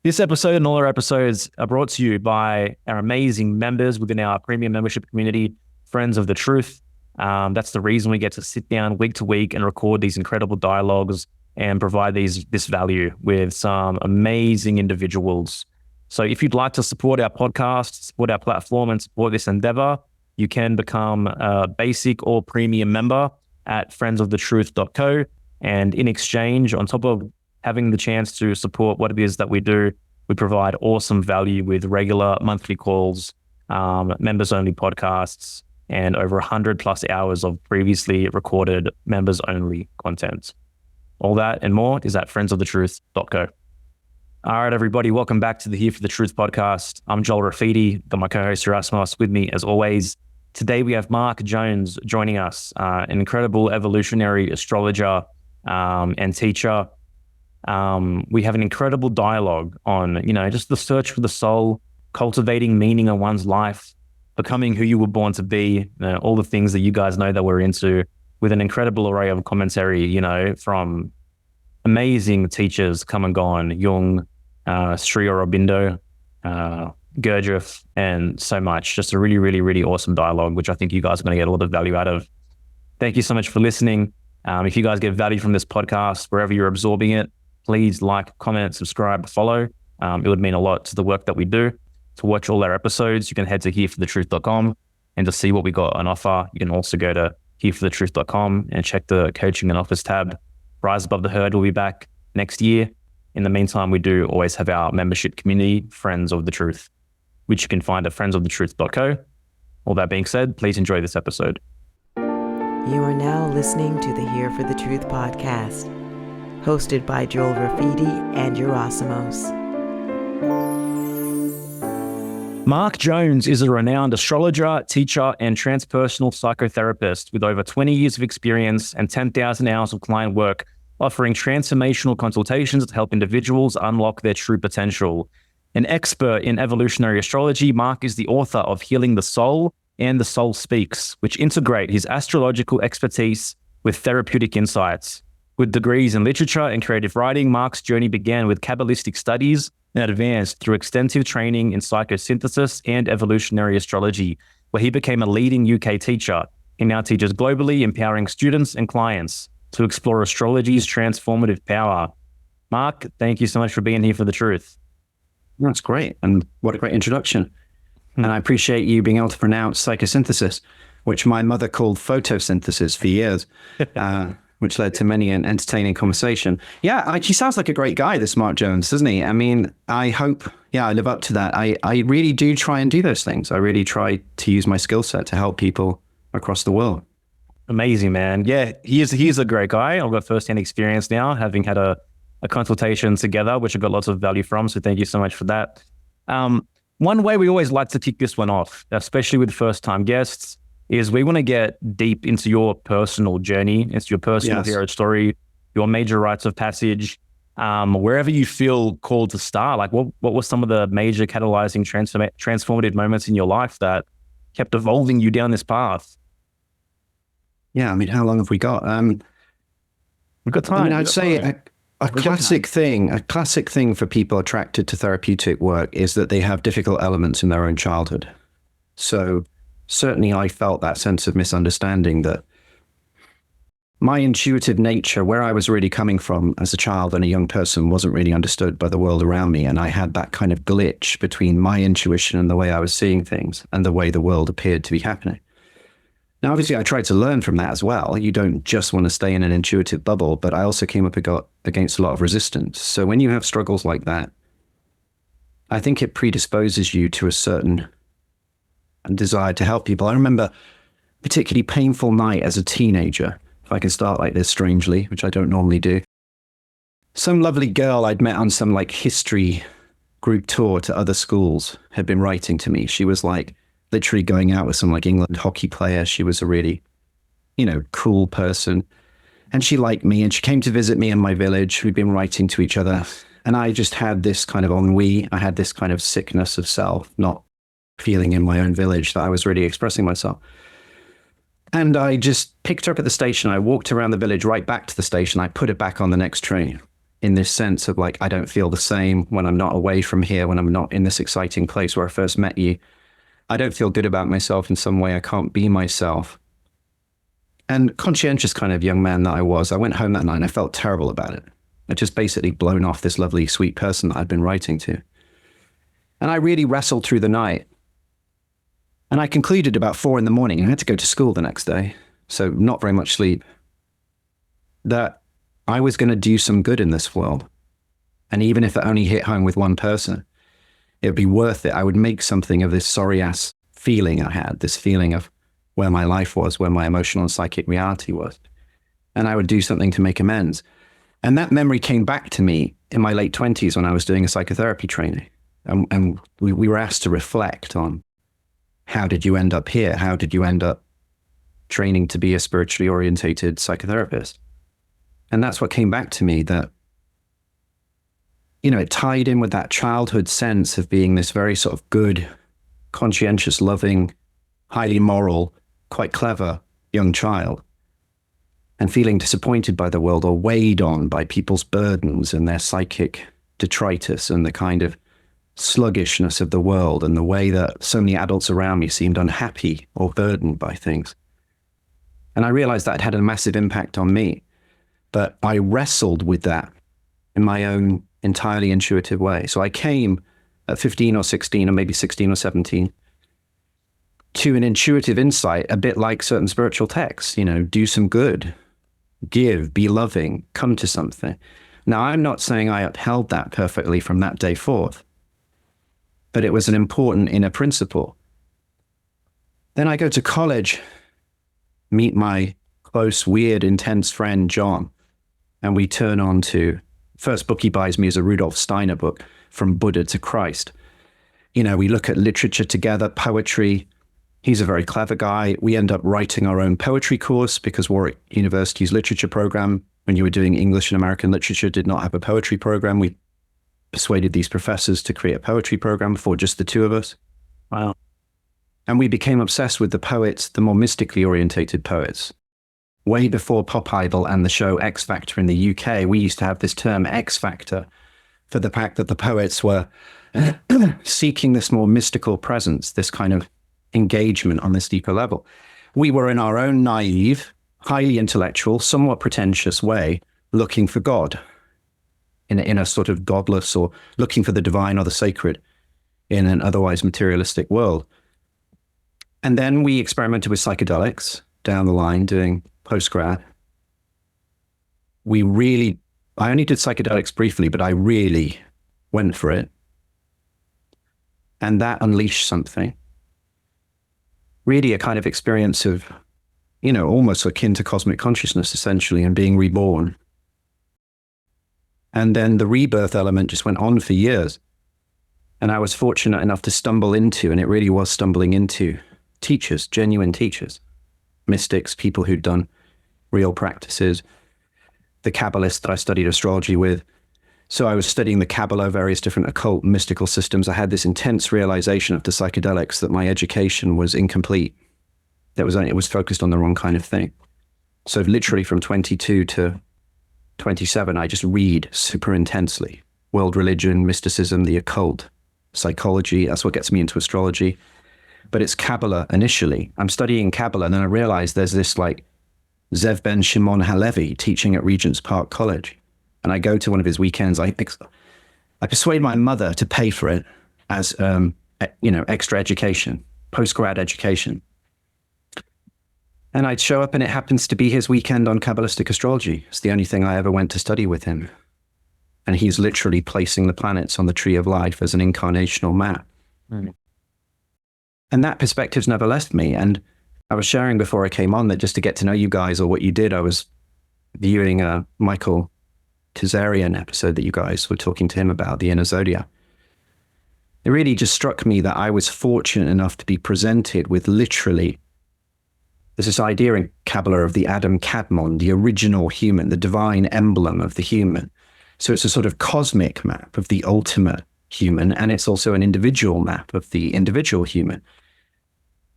This episode and all our episodes are brought to you by our amazing members within our premium membership community, Friends of the Truth. That's the reason we get to sit down week to week and record these incredible dialogues and provide this value with some amazing individuals. So if you'd like to support our podcast, support our platform, and support this endeavor, you can become a basic or premium member at friendsofthetruth.co. And in exchange, on top of having the chance to support what it is that we do, we provide awesome value with regular monthly calls, members-only podcasts, and over 100 plus hours of previously recorded members-only content. All that and more is at friendsofthetruth.co. All right, everybody, welcome back to the Here for the Truth podcast. I'm Joel Rafidi, got my co-host Erasmus with me as always. Today we have Mark Jones joining us, an incredible evolutionary astrologer and teacher. We have an incredible dialogue on, just the search for the soul, cultivating meaning in one's life, becoming who you were born to be, all the things that you guys know that we're into, with an incredible array of commentary, from amazing teachers come and gone, Jung, Sri Aurobindo, Gurdjieff, and so much. Just a really, really, really awesome dialogue, which I think you guys are going to get a lot of value out of. Thank you so much for listening. If you guys get value from this podcast, wherever you're absorbing it, please like, comment, subscribe, follow. It would mean a lot to the work that we do. To watch all our episodes, you can head to hereforthetruth.com, and to see what we got on offer, you can also go to hereforthetruth.com and check the coaching and offers tab. Rise Above the Herd will be back next year. In the meantime, we do always have our membership community, Friends of the Truth, which you can find at friendsofthetruth.co. All that being said, please enjoy this episode. You are now listening to the Here for the Truth podcast, hosted by Joel Rafidi and Gerasimos. Mark Jones is a renowned astrologer, teacher, and transpersonal psychotherapist with over 20 years of experience and 10,000 hours of client work, offering transformational consultations to help individuals unlock their true potential. An expert in evolutionary astrology, Mark is the author of Healing the Soul and The Soul Speaks, which integrate his astrological expertise with therapeutic insights. With degrees in literature and creative writing, Mark's journey began with Kabbalistic studies and advanced through extensive training in psychosynthesis and evolutionary astrology, where he became a leading UK teacher. He now teaches globally, empowering students and clients to explore astrology's transformative power. Mark, thank you so much for being here for the truth. That's great. And what a great introduction. And I appreciate you being able to pronounce psychosynthesis, which my mother called photosynthesis for years. Which led to many an entertaining conversation. Yeah, he sounds like a great guy, this Mark Jones, doesn't he? I mean, I hope, I live up to that. I really do try and do those things. I really try to use my skill set to help people across the world. Amazing, man. Yeah, he is a great guy. I've got firsthand experience now, having had a consultation together, which I got lots of value from. So thank you so much for that. One way we always like to kick this one off, especially with first-time guests, is we want to get deep into your personal journey, into your personal hero story, your major rites of passage, wherever you feel called to start. Like what were some of the major catalyzing transformative moments in your life that kept evolving you down this path? Yeah, I mean, how long have we got? We've got time. I mean, I'd say a classic thing for people attracted to therapeutic work is that they have difficult elements in their own childhood. So certainly I felt that sense of misunderstanding, that my intuitive nature, where I was really coming from as a child and a young person, wasn't really understood by the world around me. And I had that kind of glitch between my intuition and the way I was seeing things and the way the world appeared to be happening. Now, obviously, I tried to learn from that as well. You don't just want to stay in an intuitive bubble, but I also came up against a lot of resistance. So when you have struggles like that, I think it predisposes you to a certain desire to help people. I remember a particularly painful night as a teenager, if I can start like this strangely, which I don't normally do. Some lovely girl I'd met on some history group tour to other schools had been writing to me. She was literally going out with some England hockey player. She was a really, cool person. And she liked me, and she came to visit me in my village. We'd been writing to each other. And I just had this kind of ennui. I had this kind of sickness of self, not feeling in my own village that I was really expressing myself. And I just picked her up at the station. I walked around the village right back to the station. I put her back on the next train. in this sense of like, I don't feel the same when I'm not away from here, when I'm not in this exciting place where I first met you. I don't feel good about myself in some way. I can't be myself. And conscientious kind of young man that I was, I went home that night and I felt terrible about it. I'd just basically blown off this lovely, sweet person that I'd been writing to. And I really wrestled through the night. And I concluded about 4 a.m. and I had to go to school the next day. So not very much sleep. That I was going to do some good in this world. And even if it only hit home with one person, it would be worth it. I would make something of this sorry-ass feeling I had, this feeling of where my life was, where my emotional and psychic reality was. And I would do something to make amends. And that memory came back to me in my late 20s when I was doing a psychotherapy training. And we were asked to reflect on, how did you end up here? How did you end up training to be a spiritually orientated psychotherapist? And that's what came back to me, that, it tied in with that childhood sense of being this very sort of good, conscientious, loving, highly moral, quite clever young child, and feeling disappointed by the world or weighed on by people's burdens and their psychic detritus and the kind of sluggishness of the world and the way that so many adults around me seemed unhappy or burdened by things. And I realized that had a massive impact on me, but I wrestled with that in my own entirely intuitive way. So I came at 15 or 16 or maybe 16 or 17 to an intuitive insight, a bit like certain spiritual texts, do some good, give, be loving, come to something. Now, I'm not saying I upheld that perfectly from that day forth, but it was an important inner principle. Then I go to college, meet my close, weird, intense friend, John, and we turn on to, first book he buys me is a Rudolf Steiner book, From Buddha to Christ. We look at literature together, poetry. He's a very clever guy. We end up writing our own poetry course because Warwick University's literature program, when you were doing English and American literature, did not have a poetry program. We persuaded these professors to create a poetry program for just the two of us. Wow. And we became obsessed with the poets, the more mystically orientated poets. Way before Pop Idol and the show X Factor in the UK, we used to have this term X Factor for the fact that the poets were seeking this more mystical presence, this kind of engagement on this deeper level. We were in our own naive, highly intellectual, somewhat pretentious way looking for God in a sort of godless, or looking for the divine or the sacred in an otherwise materialistic world. And then we experimented with psychedelics down the line doing postgrad. I only did psychedelics briefly, but I really went for it. And that unleashed something. Really a kind of experience of, almost akin to cosmic consciousness, essentially, and being reborn. And then the rebirth element just went on for years. And I was fortunate enough to stumble into, and it really was stumbling into, teachers, genuine teachers, mystics, people who'd done real practices, the Kabbalists that I studied astrology with. So I was studying the Kabbalah, various different occult mystical systems. I had this intense realization of the psychedelics that my education was incomplete. It was focused on the wrong kind of thing. So literally from 22 to 27, I just read super intensely. World religion, mysticism, the occult, psychology. That's what gets me into astrology. But it's Kabbalah initially. I'm studying Kabbalah, and then I realized there's this like Zev Ben Shimon Halevi teaching at Regent's Park College. And I go to one of his weekends. I persuade my mother to pay for it as, extra education, post-grad education. And I'd show up, and it happens to be his weekend on Kabbalistic astrology. It's the only thing I ever went to study with him. And he's literally placing the planets on the tree of life as an incarnational map. Mm. And that perspective's never left me. And I was sharing before I came on that just to get to know you guys or what you did, I was viewing a Michael Kazarian episode that you guys were talking to him about, the inner zodiac. It really just struck me that I was fortunate enough to be presented with literally, there's this idea in Kabbalah of the Adam Kadmon, the original human, the divine emblem of the human. So it's a sort of cosmic map of the ultimate human, and it's also an individual map of the individual human.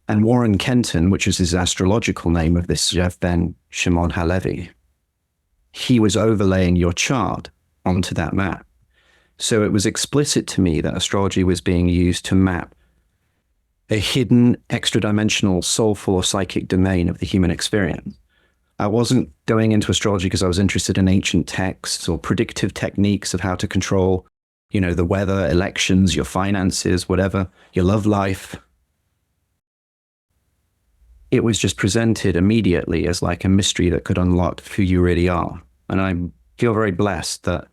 And Warren Kenton, which is his astrological name of this Zev Ben Shimon Halevi, he was overlaying your chart onto that map. So it was explicit to me that astrology was being used to map a hidden, extra-dimensional, soulful or psychic domain of the human experience. I wasn't going into astrology because I was interested in ancient texts or predictive techniques of how to control, the weather, elections, your finances, whatever, your love life. It was just presented immediately as like a mystery that could unlock who you really are. And I feel very blessed that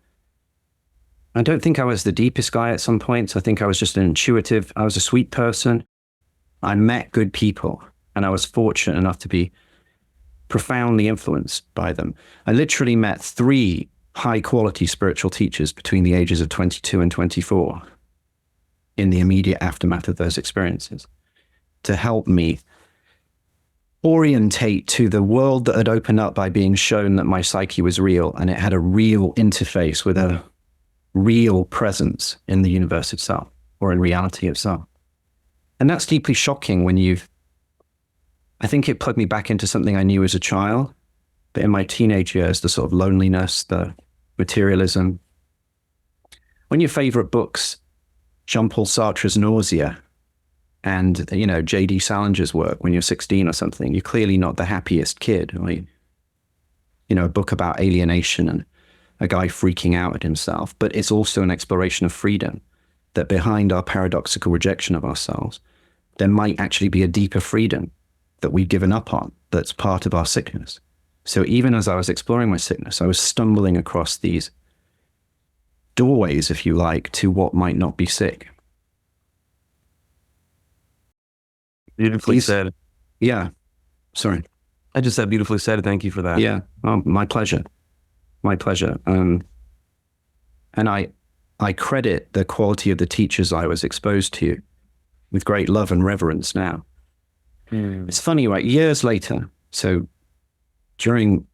I don't think I was the deepest guy at some points. I think I was just an intuitive, I was a sweet person. I met good people, and I was fortunate enough to be profoundly influenced by them. I literally met 3 high-quality spiritual teachers between the ages of 22 and 24 in the immediate aftermath of those experiences to help me orientate to the world that had opened up by being shown that my psyche was real, and it had a real interface with a real presence in the universe itself, or in reality itself. And that's deeply shocking when I think it plugged me back into something I knew as a child, but in my teenage years, the sort of loneliness, the materialism. When your favorite books, Jean-Paul Sartre's Nausea, and, J.D. Salinger's work when you're 16 or something, you're clearly not the happiest kid. A book about alienation and a guy freaking out at himself, but it's also an exploration of freedom, that behind our paradoxical rejection of ourselves, there might actually be a deeper freedom that we've given up on that's part of our sickness. So even as I was exploring my sickness, I was stumbling across these doorways, if you like, to what might not be sick. Beautifully said. Yeah. Sorry. I just said beautifully said. Thank you for that. Yeah. Oh, my pleasure. My pleasure. And I credit the quality of the teachers I was exposed to with great love and reverence now. It's funny, right? Years later, so during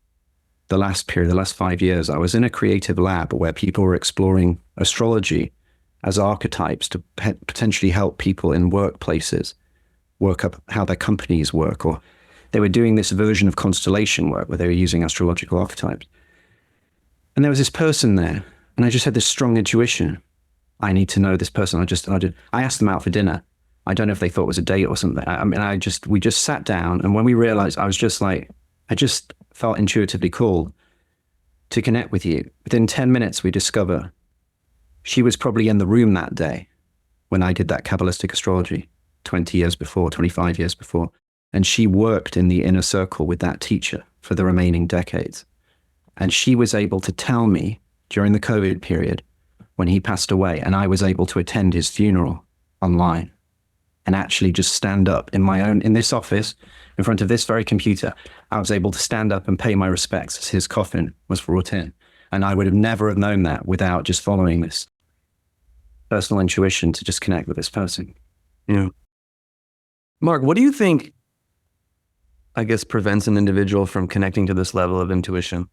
the last 5 years, I was in a creative lab where people were exploring astrology as archetypes to potentially help people in workplaces work up how their companies work, or they were doing this version of constellation work where they were using astrological archetypes. And there was this person there, and I just had this strong intuition. I need to know this person. I asked them out for dinner. I don't know if they thought it was a date or something. We just sat down, and when we realized, I just felt intuitively called to connect with you. Within 10 minutes, we discover she was probably in the room that day when I did that Kabbalistic astrology 20 years before, 25 years before. And she worked in the inner circle with that teacher for the remaining decades. And she was able to tell me during the COVID period when he passed away, and I was able to attend his funeral online and actually just stand up in this office, in front of this very computer. I was able to stand up and pay my respects as his coffin was brought in. And I would have never have known that without just following this personal intuition to just connect with this person. Yeah. Mark, what do you think, I guess, prevents an individual from connecting to this level of intuition?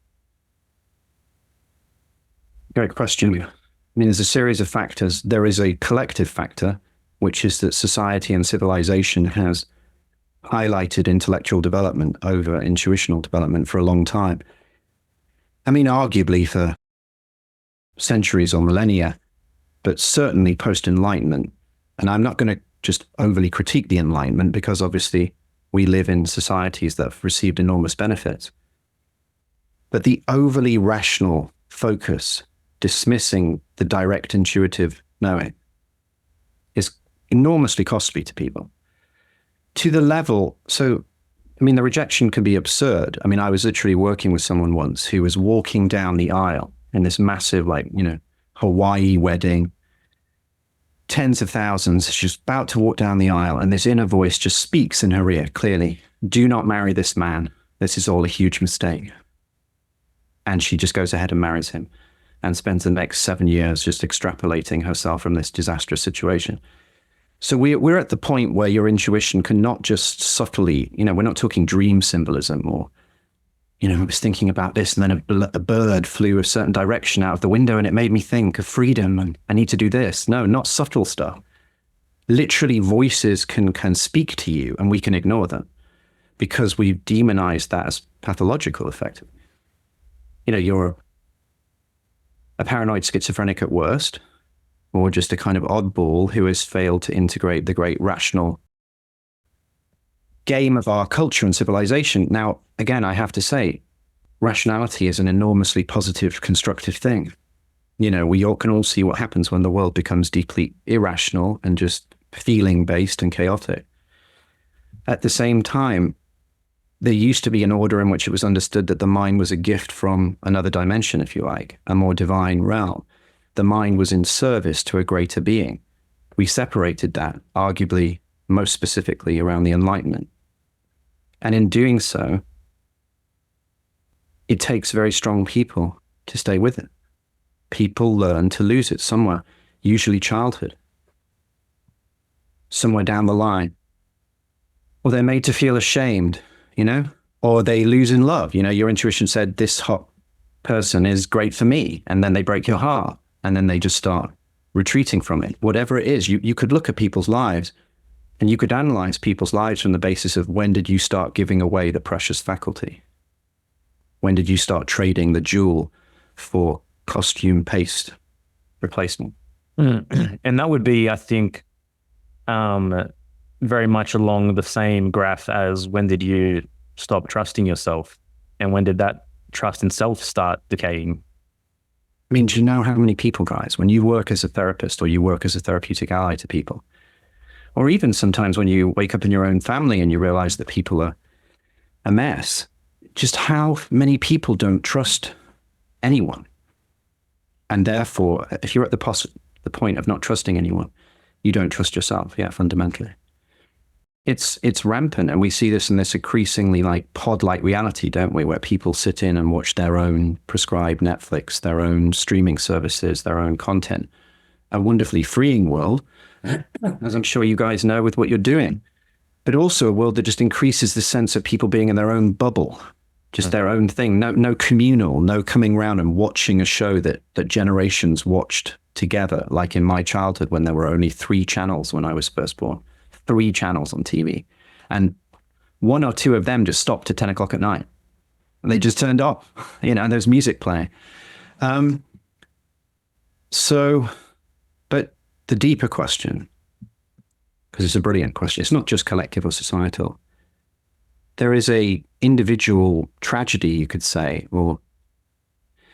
Great question. There's a series of factors. There is a collective factor, which is that society and civilization has highlighted intellectual development over intuitional development for a long time. Arguably for centuries or millennia, but certainly post-Enlightenment. And I'm not going to just overly critique the Enlightenment, because obviously we live in societies that have received enormous benefits. But the overly rational focus, dismissing the direct intuitive knowing, is enormously costly to people. To the level, the rejection can be absurd. I was literally working with someone once who was walking down the aisle in this massive, Hawaii wedding, tens of thousands. She's about to walk down the aisle, and this inner voice just speaks in her ear clearly, "Do not marry this man. This is all a huge mistake." And she just goes ahead and marries him and spends the next 7 years just extrapolating herself from this disastrous situation. So we're at the point where your intuition can not just subtly, we're not talking dream symbolism or, I was thinking about this and then a bird flew a certain direction out of the window and it made me think of freedom and I need to do this. No, not subtle stuff. Literally voices can speak to you and we can ignore them because we've demonized that as pathological, effectively. a paranoid schizophrenic at worst, or just a kind of oddball who has failed to integrate the great rational game of our culture and civilization. Now, again, I have to say, rationality is an enormously positive, constructive thing. You know, we all can all see what happens when the world becomes deeply irrational and just feeling-based and chaotic. At the same time, there used to be an order in which it was understood that the mind was a gift from another dimension, if you like, a more divine realm. The mind was in service to a greater being. We separated that, arguably, most specifically around the Enlightenment. And in doing so, it takes very strong people to stay with it. People learn to lose it somewhere, usually childhood, somewhere down the line. Or they're made to feel ashamed, you know, or they lose in love. You know, your intuition said this hot person is great for me, and then they break your heart, and then they just start retreating from it. Whatever it is, you could look at people's lives and you could analyze people's lives from the basis of when did you start giving away the precious faculty? When did you start trading the jewel for costume paste replacement? And that would be, I think, very much along the same graph as when did you stop trusting yourself? And when did that trust in self start decaying? I mean, do you know how many people, guys, when you work as a therapist or you work as a therapeutic ally to people, or even sometimes when you wake up in your own family and you realize that people are a mess, just how many people don't trust anyone? And therefore, if you're at the point of not trusting anyone, you don't trust yourself, fundamentally. It's rampant, and we see this in this increasingly like pod-like reality, don't we, where people sit in and watch their own prescribed Netflix, their own streaming services, their own content. A wonderfully freeing world, as I'm sure you guys know with what you're doing, but also a world that just increases the sense of people being in their own bubble, just their own thing, no communal, no coming around and watching a show that generations watched together, like in my childhood when there were only 3 channels when I was first born. 3 channels on TV, and 1 or 2 of them just stopped at 10 o'clock at night, and they just turned off, you know, and there's music playing. But the deeper question, because it's a brilliant question, it's not just collective or societal. There is a individual tragedy, you could say, or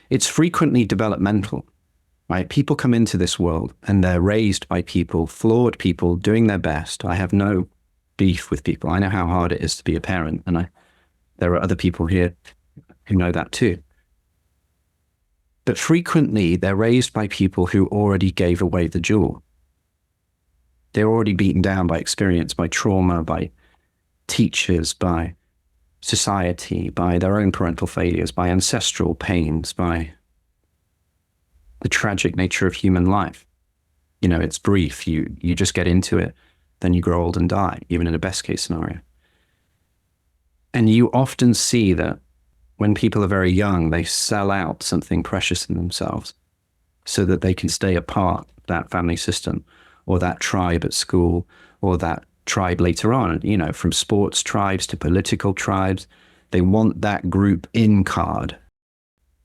it's frequently developmental. Right? People come into this world and they're raised by people, flawed people, doing their best. I have no beef with people. I know how hard it is to be a parent, and there are other people here who know that too. But frequently, they're raised by people who already gave away the jewel. They're already beaten down by experience, by trauma, by teachers, by society, by their own parental failures, by ancestral pains, by the tragic nature of human life. You know, it's brief. You just get into it, then you grow old and die, even in a best case scenario. And you often see that when people are very young, they sell out something precious in themselves so that they can stay a part of that family system or that tribe at school or that tribe later on, you know, from sports tribes to political tribes. They want that group in card,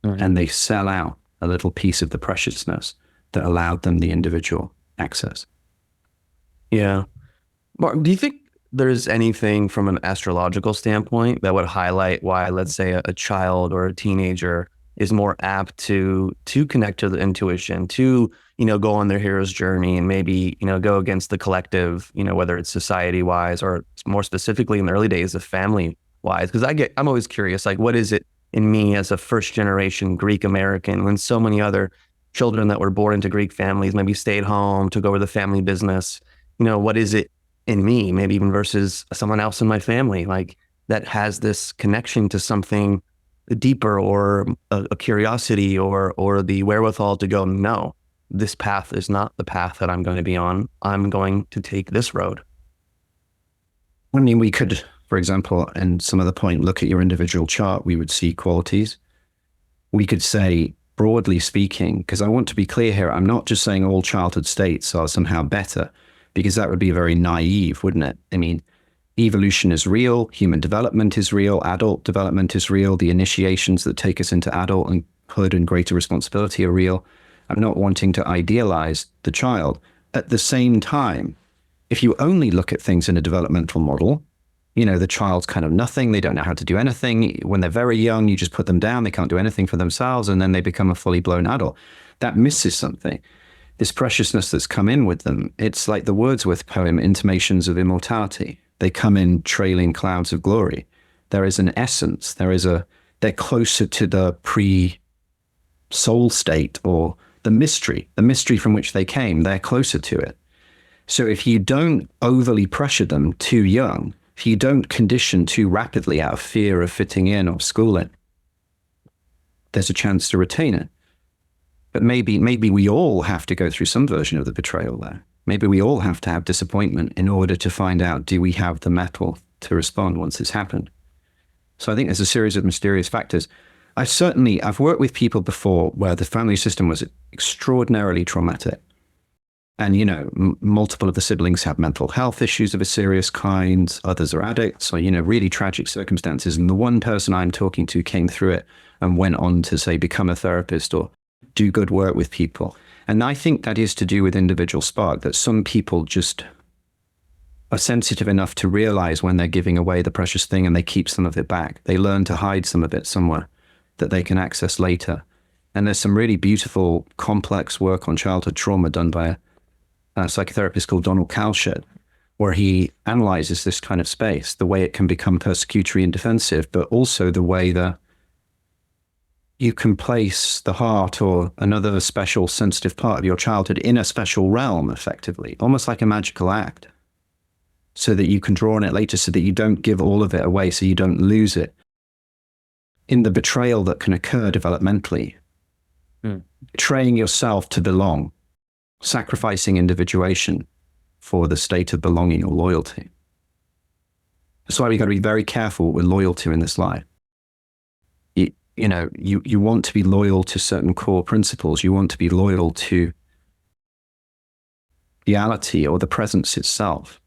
and they sell out a little piece of the preciousness that allowed them the individual access. Yeah. Mark, do you think there's anything from an astrological standpoint that would highlight why, let's say, a child or a teenager is more apt to connect to the intuition, to, you know, go on their hero's journey and maybe, you know, go against the collective, you know, whether it's society-wise or more specifically in the early days of family-wise? Because I'm always curious, like, what is it in me as a first-generation Greek American when so many other children that were born into Greek families maybe stayed home, took over the family business? You know, what is it in me, maybe even versus someone else in my family, like that has this connection to something deeper, or a curiosity, or the wherewithal to go, no, this path is not the path that I'm going to be on. I'm going to take this road. I mean, we could, for example, and some other point, look at your individual chart. We would see qualities. We could say, broadly speaking, because I want to be clear here, I'm not just saying all childhood states are somehow better, because that would be very naive, wouldn't it? I mean, evolution is real, human development is real, adult development is real, the initiations that take us into adult and personhood and greater responsibility are real. I'm not wanting to idealize the child. At the same time, if you only look at things in a developmental model, the child's kind of nothing. They don't know how to do anything. When they're very young, you just put them down. They can't do anything for themselves. And then they become a fully blown adult. That misses something. This preciousness that's come in with them. It's like the Wordsworth poem, Intimations of Immortality. They come in trailing clouds of glory. There is an essence. They're closer to the pre-soul state, or the mystery from which they came. They're closer to it. So if you don't overly pressure them too young, if you don't condition too rapidly out of fear of fitting in or schooling, there's a chance to retain it. But maybe we all have to go through some version of the betrayal there. Maybe we all have to have disappointment in order to find out, do we have the mettle to respond once it's happened? So I think there's a series of mysterious factors. I've worked with people before where the family system was extraordinarily traumatic. And, multiple of the siblings have mental health issues of a serious kind. Others are addicts or, really tragic circumstances. And the one person I'm talking to came through it and went on to, say, become a therapist or do good work with people. And I think that is to do with individual spark, that some people just are sensitive enough to realize when they're giving away the precious thing and they keep some of it back. They learn to hide some of it somewhere that they can access later. And there's some really beautiful, complex work on childhood trauma done by a psychotherapist called Donald Kalshed, where he analyzes this kind of space, the way it can become persecutory and defensive, but also the way that you can place the heart or another special sensitive part of your childhood in a special realm, effectively, almost like a magical act, so that you can draw on it later, so that you don't give all of it away, so you don't lose it. In the betrayal that can occur developmentally, betraying yourself to belong, sacrificing individuation for the state of belonging or loyalty. That's why we got to be very careful with loyalty in this life. You want to be loyal to certain core principles. You want to be loyal to reality or the presence itself.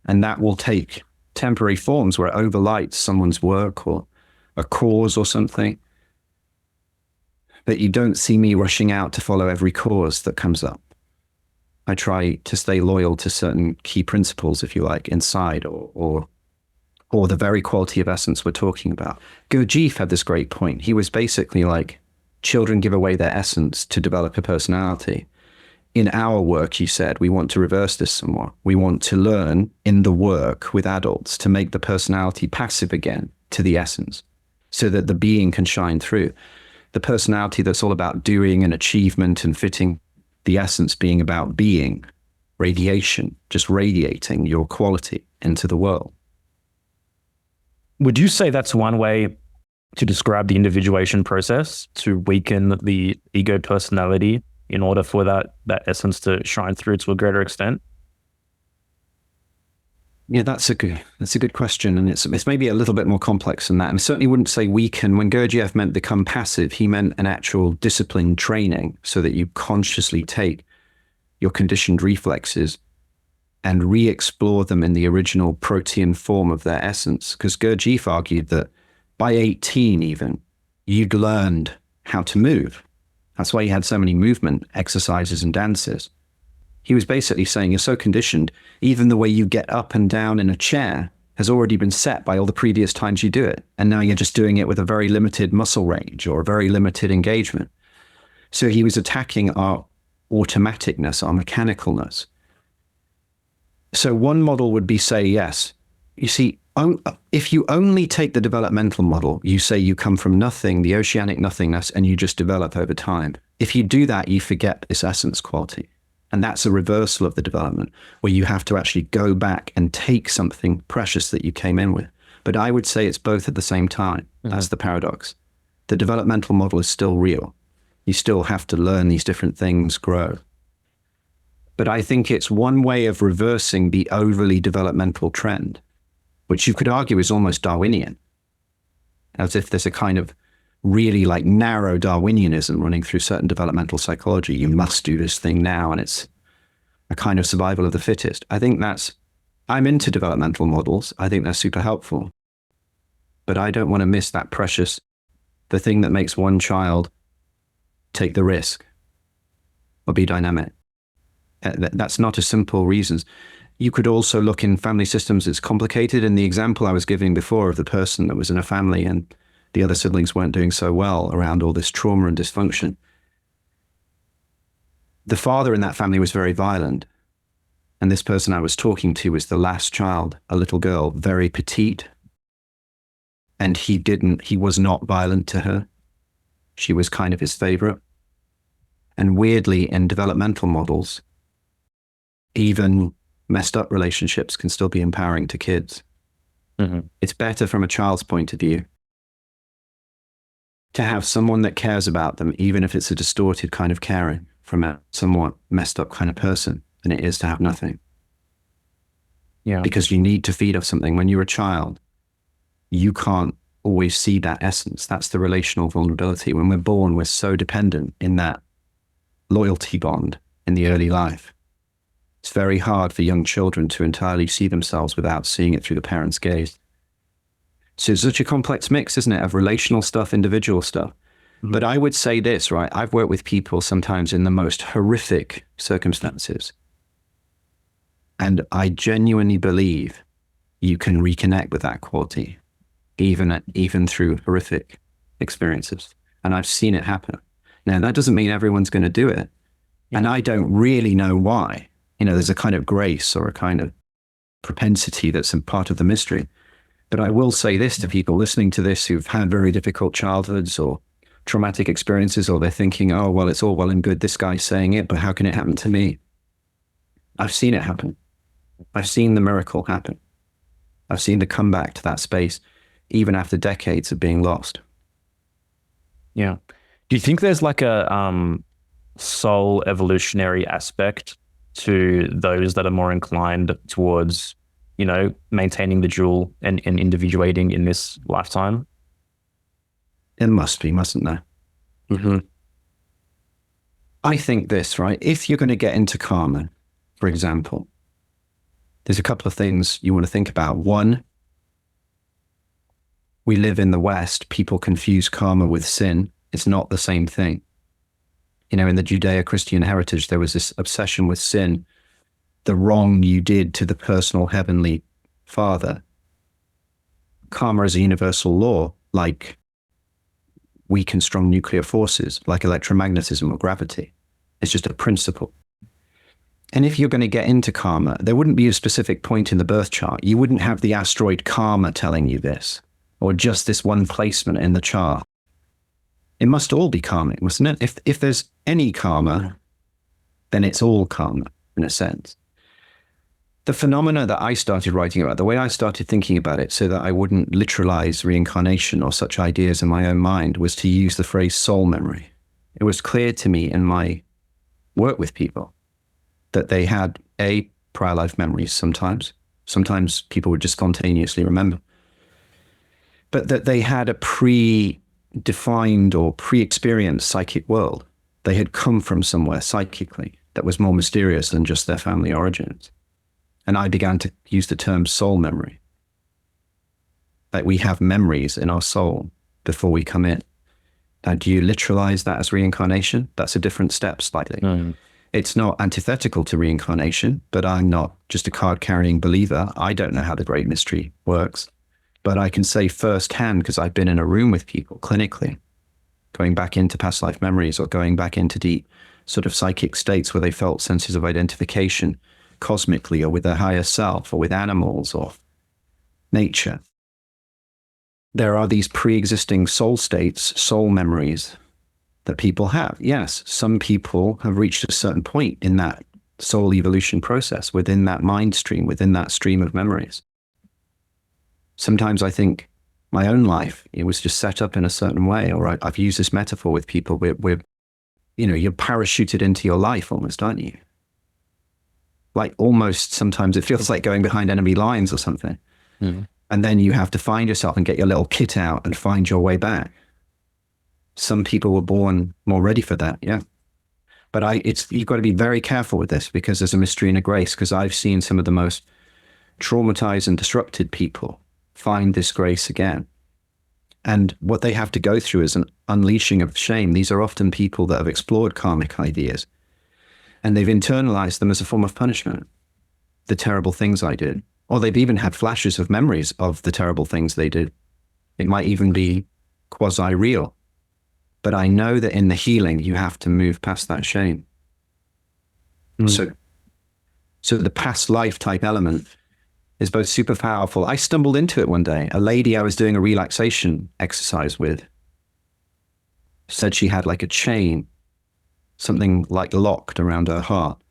And that will take temporary forms where it overlights someone's work or a cause or something. But you don't see me rushing out to follow every cause that comes up. I try to stay loyal to certain key principles, if you like, inside or the very quality of essence we're talking about. Gurdjieff had this great point. He was basically like, children give away their essence to develop a personality. In our work, he said, we want to reverse this somewhat. We want to learn in the work with adults to make the personality passive again to the essence, so that the being can shine through. The personality that's all about doing and achievement and fitting, the essence being about being, radiation, just radiating your quality into the world. Would you say that's one way to describe the individuation process, to weaken the ego personality in order for that essence to shine through to a greater extent? Yeah, that's a good question. And it's maybe a little bit more complex than that. And I certainly wouldn't say weaken. When Gurdjieff meant become passive, he meant an actual disciplined training so that you consciously take your conditioned reflexes and re-explore them in the original protean form of their essence. Because Gurdjieff argued that by 18 even, you'd learned how to move. That's why he had so many movement exercises and dances. He was basically saying you're so conditioned, even the way you get up and down in a chair has already been set by all the previous times you do it. And now you're just doing it with a very limited muscle range or a very limited engagement. So he was attacking our automaticness, our mechanicalness. So one model would be say, yes, you see, if you only take the developmental model, you say you come from nothing, the oceanic nothingness, and you just develop over time. If you do that, you forget this essence quality. And that's a reversal of the development, where you have to actually go back and take something precious that you came in with. But I would say it's both at the same time. That's the paradox. The developmental model is still real. You still have to learn these different things, grow. But I think it's one way of reversing the overly developmental trend, which you could argue is almost Darwinian, as if there's a kind of really like narrow Darwinianism running through certain developmental psychology. You must do this thing now, and it's a kind of survival of the fittest. I'm into developmental models. I think they're super helpful. But I don't want to miss that precious, the thing that makes one child take the risk or be dynamic. That's not a simple reason. You could also look in family systems. It's complicated. In the example I was giving before of the person that was in a family and the other siblings weren't doing so well around all this trauma and dysfunction. The father in that family was very violent. And this person I was talking to was the last child, a little girl, very petite. And he was not violent to her. She was kind of his favorite. And weirdly, in developmental models, even messed up relationships can still be empowering to kids. Mm-hmm. It's better from a child's point of view to have someone that cares about them, even if it's a distorted kind of caring from a somewhat messed up kind of person, than it is to have nothing. Yeah. Because you need to feed off something. When you're a child, you can't always see that essence. That's the relational vulnerability. When we're born, we're so dependent in that loyalty bond in the early life. It's very hard for young children to entirely see themselves without seeing it through the parent's gaze. So it's such a complex mix, isn't it, of relational stuff, individual stuff. Mm-hmm. But I would say this, right? I've worked with people sometimes in the most horrific circumstances. And I genuinely believe you can reconnect with that quality, even through horrific experiences. And I've seen it happen. Now, that doesn't mean everyone's going to do it. Yeah. And I don't really know why. There's a kind of grace or a kind of propensity that's a part of the mystery. But I will say this to people listening to this who've had very difficult childhoods or traumatic experiences, or they're thinking, oh, well, it's all well and good, this guy's saying it, but how can it happen to me? I've seen it happen. I've seen the miracle happen. I've seen the comeback to that space, even after decades of being lost. Yeah. Do you think there's like a soul evolutionary aspect to those that are more inclined towards, maintaining the dual and individuating in this lifetime? It must be, mustn't there? Mm-hmm. I think this, right? If you're going to get into karma, for example, there's a couple of things you want to think about. One, we live in the West. People confuse karma with sin. It's not the same thing. In the Judeo-Christian heritage, there was this obsession with sin, the wrong you did to the personal heavenly Father. Karma is a universal law, like weak and strong nuclear forces, like electromagnetism or gravity. It's just a principle. And if you're going to get into karma, there wouldn't be a specific point in the birth chart. You wouldn't have the asteroid karma telling you this, or just this one placement in the chart. It must all be karmic, mustn't it? If there's any karma, then it's all karma, in a sense. The phenomena that I started writing about, the way I started thinking about it so that I wouldn't literalize reincarnation or such ideas in my own mind, was to use the phrase soul memory. It was clear to me in my work with people that they had prior life memories sometimes. Sometimes people would just spontaneously remember. But that they had a predefined or pre-experienced psychic world. They had come from somewhere psychically that was more mysterious than just their family origins. And I began to use the term soul memory. That we have memories in our soul before we come in. Now, do you literalize that as reincarnation? That's a different step slightly. Mm. It's not antithetical to reincarnation, but I'm not just a card-carrying believer. I don't know how the great mystery works. But I can say firsthand, because I've been in a room with people clinically, going back into past life memories or going back into deep sort of psychic states where they felt senses of identification cosmically or with their higher self or with animals or nature. There are these pre-existing soul states, soul memories that people have. Yes, some people have reached a certain point in that soul evolution process, within that mind stream, within that stream of memories. Sometimes I think my own life, it was just set up in a certain way. Or I've used this metaphor with people. You're parachuted into your life almost, aren't you? Like almost sometimes it feels like going behind enemy lines or something. Mm-hmm. And then you have to find yourself and get your little kit out and find your way back. Some people were born more ready for that, yeah. But you've got to be very careful with this, because there's a mystery and a grace, because I've seen some of the most traumatized and disrupted people find this grace again. And what they have to go through is an unleashing of shame. These are often people that have explored karmic ideas, and they've internalized them as a form of punishment. The terrible things I did. Or they've even had flashes of memories of the terrible things they did. It might even be quasi-real. But I know that in the healing, you have to move past that shame. So the past life type element is both super powerful. I stumbled into it one day. A lady I was doing a relaxation exercise with said she had like a chain, something like locked around her heart.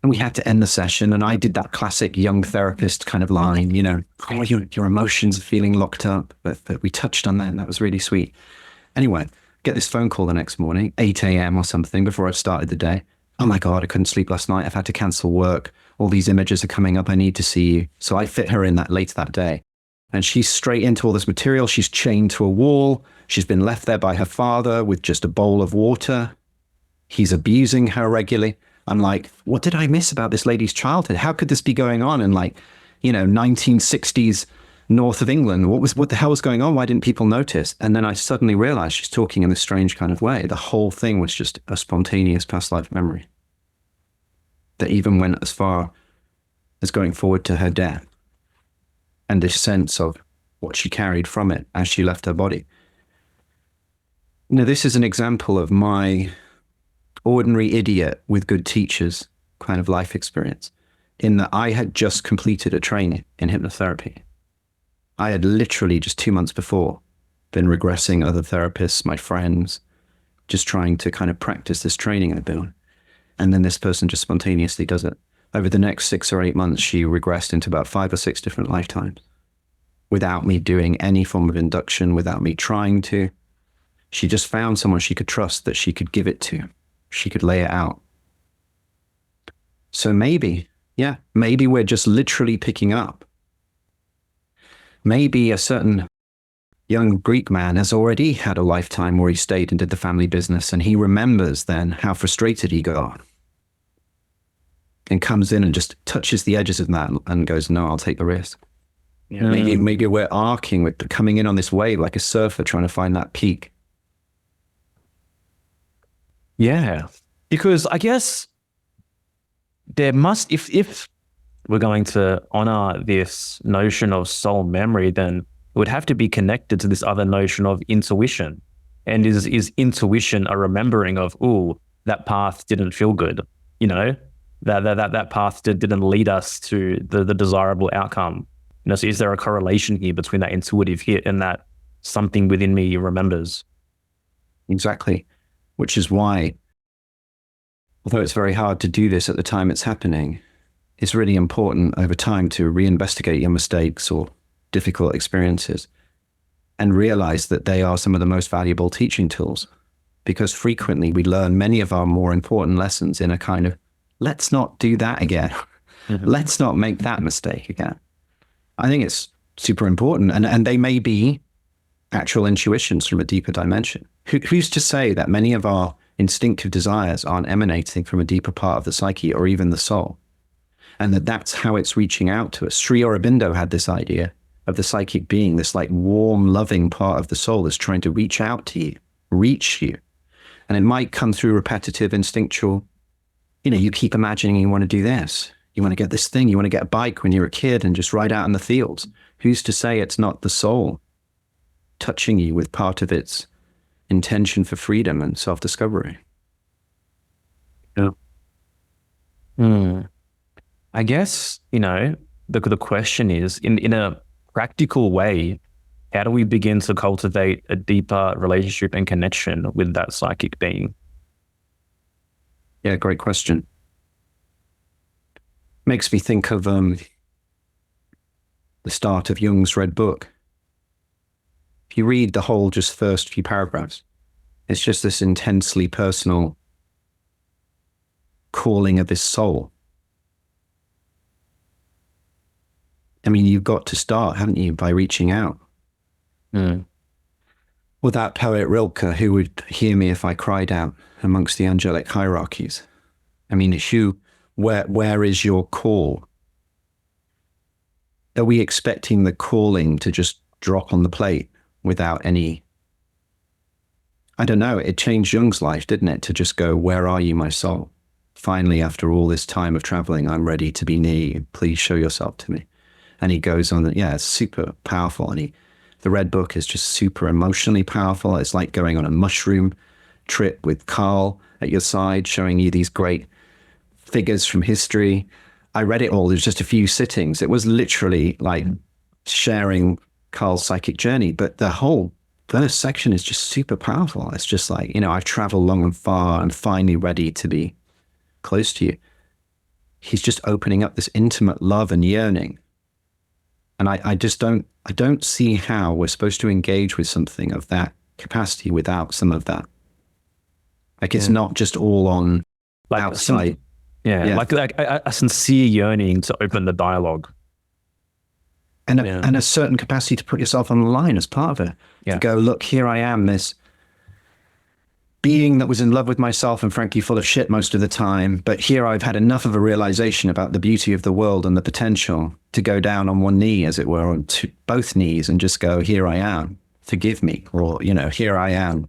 And we had to end the session. And I did that classic young therapist kind of line, oh, your emotions are feeling locked up. But we touched on that, and that was really sweet. Anyway, get this phone call the next morning, 8 a.m. or something, before I started the day. Oh my God, I couldn't sleep last night. I've had to cancel work. All these images are coming up. I need to see you. So I fit her in that later that day. And she's straight into all this material. She's chained to a wall. She's been left there by her father with just a bowl of water. He's abusing her regularly. I'm like, what did I miss about this lady's childhood? How could this be going on in 1960s north of England? What the hell was going on? Why didn't people notice? And then I suddenly realized she's talking in this strange kind of way. The whole thing was just a spontaneous past life memory that even went as far as going forward to her death, and this sense of what she carried from it as she left her body. Now, this is an example of my ordinary idiot with good teachers kind of life experience, in that I had just completed a training in hypnotherapy. I had literally just 2 months before been regressing other therapists, my friends, just trying to kind of practice this training I'd been on. And then this person just spontaneously does it. Over the next 6 or 8 months, she regressed into about 5 or 6 different lifetimes without me doing any form of induction, without me trying to. She just found someone she could trust that she could give it to. She could lay it out. So maybe we're just literally picking up. Maybe a certain young Greek man has already had a lifetime where he stayed and did the family business, and he remembers then how frustrated he got and comes in and just touches the edges of that and goes, no, I'll take the risk. Yeah. Maybe we're arcing, we're coming in on this wave like a surfer trying to find that peak. Yeah, because I guess there must, if we're going to honor this notion of soul memory, then it would have to be connected to this other notion of intuition. And is intuition a remembering of, ooh, that path didn't feel good, that path didn't lead us to the desirable outcome. So is there a correlation here between that intuitive hit and that something within me remembers? Exactly. Which is why, although it's very hard to do this at the time it's happening, it's really important over time to reinvestigate your mistakes or difficult experiences and realize that they are some of the most valuable teaching tools, because frequently we learn many of our more important lessons in a kind of, let's not do that again. Mm-hmm. Let's not make that mistake again. I think it's super important. And they may be actual intuitions from a deeper dimension. Who's to say that many of our instinctive desires aren't emanating from a deeper part of the psyche or even the soul? And that's how it's reaching out to us. Sri Aurobindo had this idea of the psychic being, this like warm, loving part of the soul that's trying to reach out to you, reach you. And it might come through repetitive, instinctual, you keep imagining you want to do this. You want to get this thing. You want to get a bike when you're a kid and just ride out in the fields. Who's to say it's not the soul touching you with part of its intention for freedom and self-discovery? Yeah. I guess, the question is, in a practical way, how do we begin to cultivate a deeper relationship and connection with that psychic being? Yeah, great question. Makes me think of the start of Jung's Red Book. If you read the whole just first few paragraphs, it's just this intensely personal calling of his soul. I mean, you've got to start, haven't you, by reaching out. Well, that poet Rilke, who would hear me if I cried out amongst the angelic hierarchies. I mean, where is your call? Are we expecting the calling to just drop on the plate without any, I don't know, it changed Jung's life, didn't it? To just go, where are you, my soul? Finally, after all this time of traveling, I'm ready to be near you. Please show yourself to me. And he goes on, it's super powerful. And the Red Book is just super emotionally powerful. It's like going on a mushroom trip with Carl at your side, showing you these great figures from history. I read it all. It was just a few sittings. It was literally like sharing Carl's psychic journey. But the whole first section is just super powerful. It's just like, I've traveled long and far. I'm finally ready to be close to you. He's just opening up this intimate love and yearning. And I don't see how we're supposed to engage with something of that capacity without some of that. Like it's not just all on like outside. Like a sincere yearning to open the dialogue. And a certain capacity to put yourself on the line as part of it. To go, look, here I am, this being that was in love with myself and frankly full of shit most of the time. But here I've had enough of a realization about the beauty of the world and the potential to go down on one knee, as it were, on both knees and just go, here I am, forgive me. Or, here I am,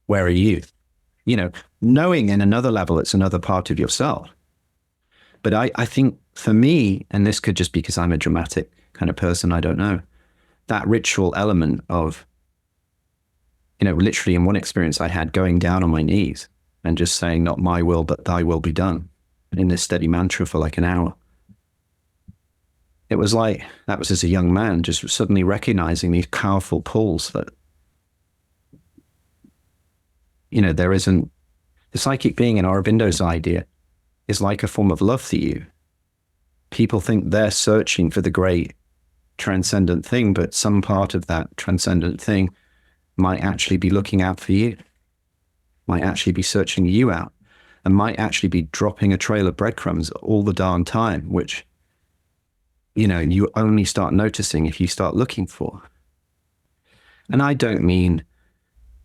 where are you? Knowing in another level, it's another part of yourself. But I think for me, and this could just be because I'm a dramatic kind of person, I don't know, that ritual element of, literally in one experience I had going down on my knees and just saying, not my will, but thy will be done, in this steady mantra for like an hour. It was like, that was as a young man, just suddenly recognizing these powerful pulls that, there isn't, the psychic being in Aurobindo's idea is like a form of love for you. People think they're searching for the great transcendent thing, but some part of that transcendent thing might actually be looking out for you, might actually be searching you out, and might actually be dropping a trail of breadcrumbs all the darn time, which, you only start noticing if you start looking for. And I don't mean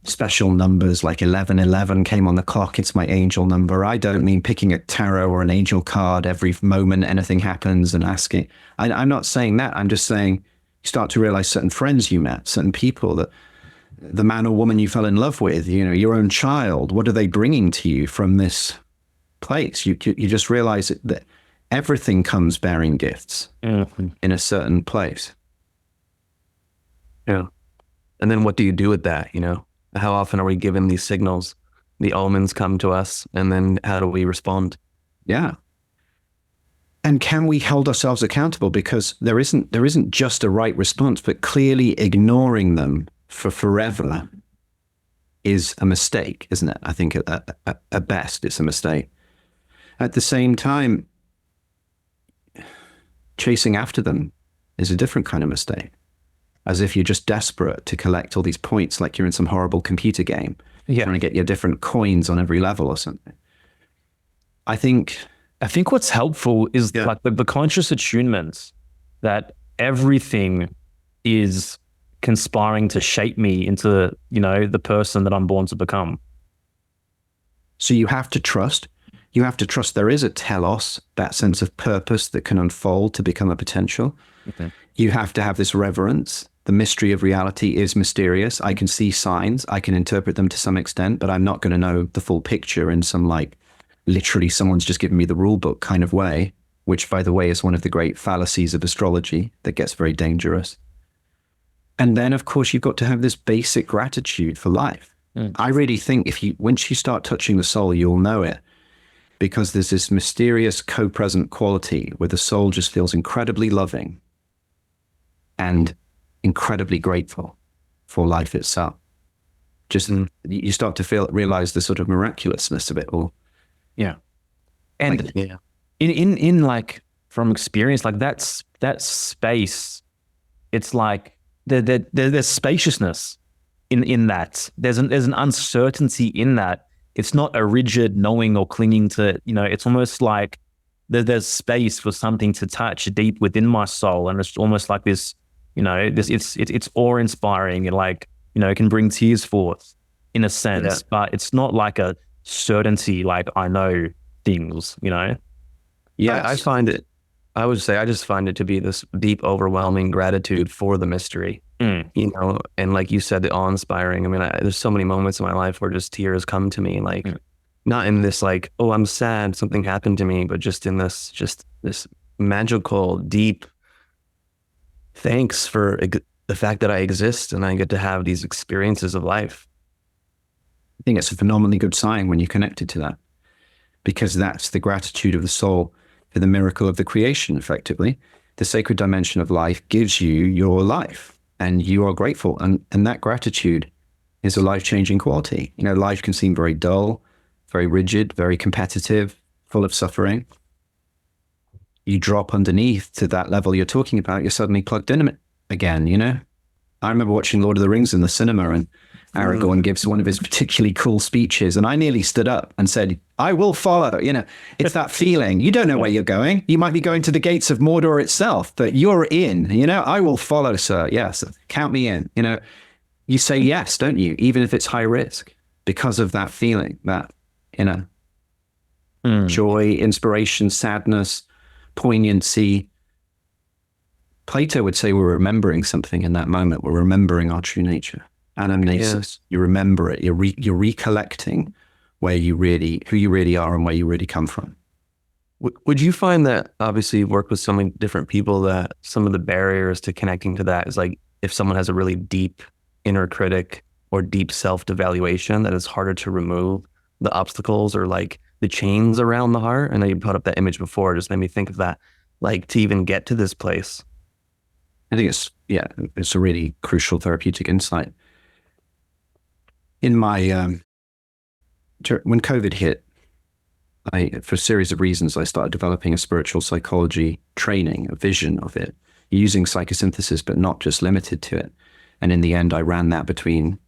special numbers like 1111 came on the clock, it's my angel number. I don't mean picking a tarot or an angel card every moment anything happens and asking. I'm not saying that. I'm just saying you start to realize certain friends you met, certain people, that the man or woman you fell in love with, your own child, what are they bringing to you from this place? You just realize that everything comes bearing gifts in a certain place. Yeah. And then what do you do with that, How often are we given these signals? The omens come to us, and then how do we respond? Yeah. And can we hold ourselves accountable? Because there isn't just a right response, but clearly ignoring them for forever is a mistake, isn't it? I think at best it's a mistake. At the same time, chasing after them is a different kind of mistake. As if you're just desperate to collect all these points like you're in some horrible computer game. Trying to get your different coins on every level or something. I think what's helpful is like the conscious attunement that everything is conspiring to shape me into, the person that I'm born to become. So you have to trust. You have to trust there is a telos, that sense of purpose that can unfold to become a potential. Okay. You have to have this reverence. The mystery of reality is mysterious. I can see signs. I can interpret them to some extent, but I'm not going to know the full picture in some literally someone's just given me the rule book kind of way, which, by the way, is one of the great fallacies of astrology that gets very dangerous. And then, of course, you've got to have this basic gratitude for life. I really think once you start touching the soul, you'll know it, because there's this mysterious co-present quality where the soul just feels incredibly loving and incredibly grateful for life itself. Just you start to realize the sort of miraculousness of it all. Yeah. And in from experience, that space, it's like there's spaciousness in that. There's an uncertainty in that. It's not a rigid knowing or clinging to, it's almost like there's space for something to touch deep within my soul. And it's almost like this, it's awe-inspiring and it can bring tears forth in a sense, but it's not like a certainty, like I know things, Yeah. I just find it to be this deep, overwhelming gratitude for the mystery. you know, and like you said, the awe-inspiring. I mean, there's so many moments in my life where just tears come to me, like not in this like, oh, I'm sad, something happened to me, but just in this magical, deep thanks for the fact that I exist and I get to have these experiences of life. I think it's a phenomenally good sign when you're connected to that, because that's the gratitude of the soul for the miracle of the creation, effectively. The sacred dimension of life gives you your life and you are grateful. And that gratitude is a life-changing quality. You know, life can seem very dull, very rigid, very competitive, full of suffering. You drop underneath to that level you're talking about, you're suddenly plugged in again, you know? I remember watching Lord of the Rings in the cinema, and Aragorn gives one of his particularly cool speeches, and I nearly stood up and said, I will follow. You know, it's that feeling. You don't know where you're going. You might be going to the gates of Mordor itself, but you're in, you know, I will follow, sir. Yes, count me in. You know, you say yes, don't you? Even if it's high risk, because of that feeling, that, you know, joy, inspiration, sadness, poignancy. Plato would say we're remembering something in that moment. We're remembering our true nature. Anamnesis. You remember it. You're recollecting who you really are and where you really come from. Would you find that, obviously you've worked with so many different people, that some of the barriers to connecting to that is like, if someone has a really deep inner critic or deep self-devaluation, that it's harder to remove the obstacles or like the chains around the heart? I know you put up that image before, it just made me think of that, like to even get to this place. I think it's a really crucial therapeutic insight. In my, when COVID hit, for a series of reasons, I started developing a spiritual psychology training, a vision of it, using psychosynthesis, but not just limited to it. And in the end, I ran that between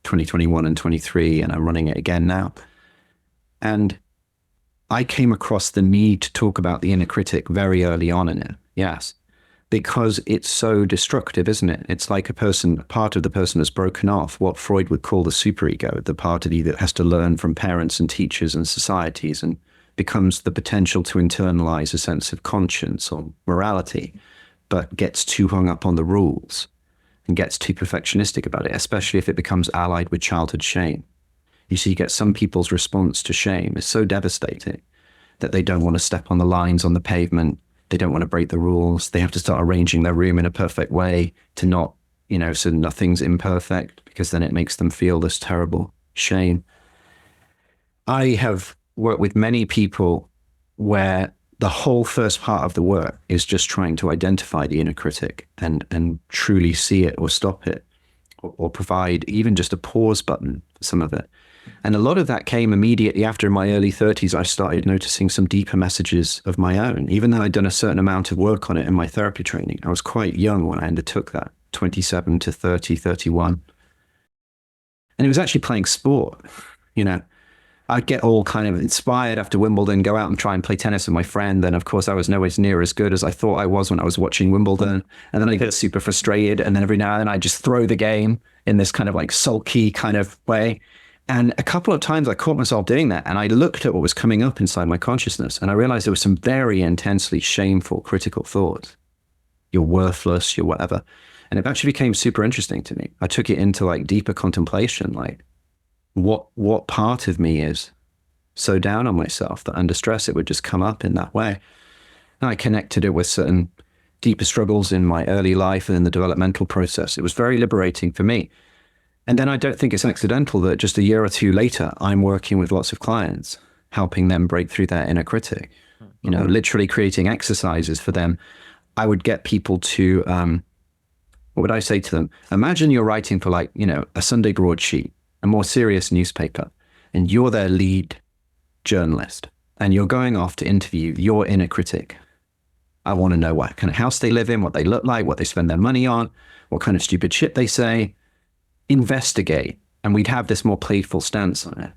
2021 and 23, and I'm running it again now. And I came across the need to talk about the inner critic very early on in it. Yes. Because it's so destructive, isn't it? It's like a part of the person has broken off, what Freud would call the superego, the part of you that has to learn from parents and teachers and societies, and becomes the potential to internalize a sense of conscience or morality, but gets too hung up on the rules and gets too perfectionistic about it, especially if it becomes allied with childhood shame. You see, you get some people's response to shame is so devastating that they don't want to step on the lines on the pavement. They don't want to break the rules. They have to start arranging their room in a perfect way to not, you know, so nothing's imperfect, because then it makes them feel this terrible shame. I have worked with many people where the whole first part of the work is just trying to identify the inner critic and truly see it or stop it, or provide even just a pause button for some of it. And a lot of that came immediately after, in my early 30s, I started noticing some deeper messages of my own, even though I'd done a certain amount of work on it in my therapy training. I was quite young when I undertook that, 27 to 30, 31. And it was actually playing sport. You know, I'd get all kind of inspired after Wimbledon, go out and try and play tennis with my friend. And of course, I was nowhere near as good as I thought I was when I was watching Wimbledon. And then I get super frustrated. And then every now and then I just throw the game in this kind of like sulky kind of way. And a couple of times I caught myself doing that, and I looked at what was coming up inside my consciousness, and I realized there was some very intensely shameful, critical thoughts. You're worthless, you're whatever. And it actually became super interesting to me. I took it into like deeper contemplation, like what part of me is so down on myself that under stress it would just come up in that way. And I connected it with certain deeper struggles in my early life and in the developmental process. It was very liberating for me. And then I don't think it's accidental that just a year or two later, I'm working with lots of clients, helping them break through their inner critic, you know, literally creating exercises for them. I would get people to, what would I say to them? Imagine you're writing for like, you know, a Sunday broadsheet, a more serious newspaper, and you're their lead journalist, and you're going off to interview your inner critic. I want to know what kind of house they live in, what they look like, what they spend their money on, what kind of stupid shit they say. Investigate, and we'd have this more playful stance on it.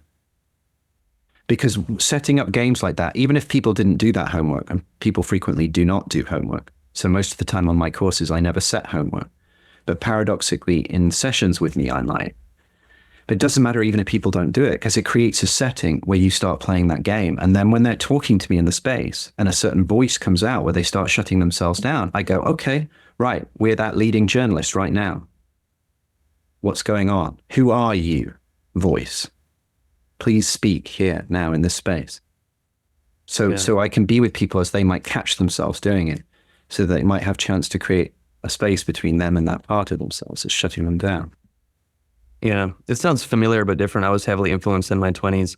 Because setting up games like that, even if people didn't do that homework, and people frequently do not do homework, so most of the time on my courses I never set homework, but paradoxically in sessions with me I might. But it doesn't matter even if people don't do it, because it creates a setting where you start playing that game, and then when they're talking to me in the space and a certain voice comes out where they start shutting themselves down, I go, okay, right, we're that leading journalist right now. What's going on? Who are you? Voice. Please speak here now in this space. So I can be with people as they might catch themselves doing it, so they might have chance to create a space between them and that part of themselves that's shutting them down. Yeah, it sounds familiar but different. I was heavily influenced in my 20s,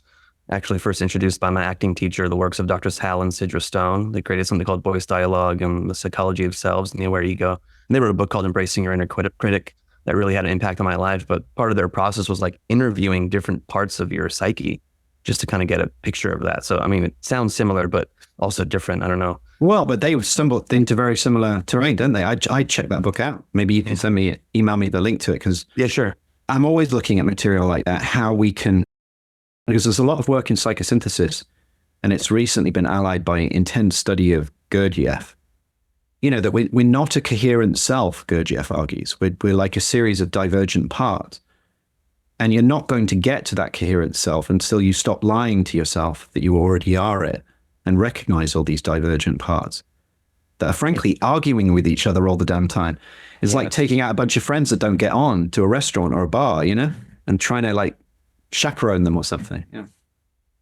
actually first introduced by my acting teacher, the works of Drs. Hal and Sidra Stone. They created something called Voice Dialogue and The Psychology of Selves and the Aware Ego. And they wrote a book called Embracing Your Inner Critic that really had an impact on my life. But part of their process was like interviewing different parts of your psyche just to kind of get a picture of that. So, I mean, it sounds similar, but also different. I don't know. Well, but they stumbled into very similar terrain, didn't they? I checked that book out. Maybe you can email me the link to it, because yeah, sure. I'm always looking at material like that, how we can, because there's a lot of work in psychosynthesis, and it's recently been allied by intense study of Gurdjieff. That we're not a coherent self, Gurdjieff argues. We're like a series of divergent parts. And you're not going to get to that coherent self until you stop lying to yourself that you already are it, and recognize all these divergent parts that are frankly arguing with each other all the damn time. It's like taking out a bunch of friends that don't get on to a restaurant or a bar, and trying to like chaperone them or something.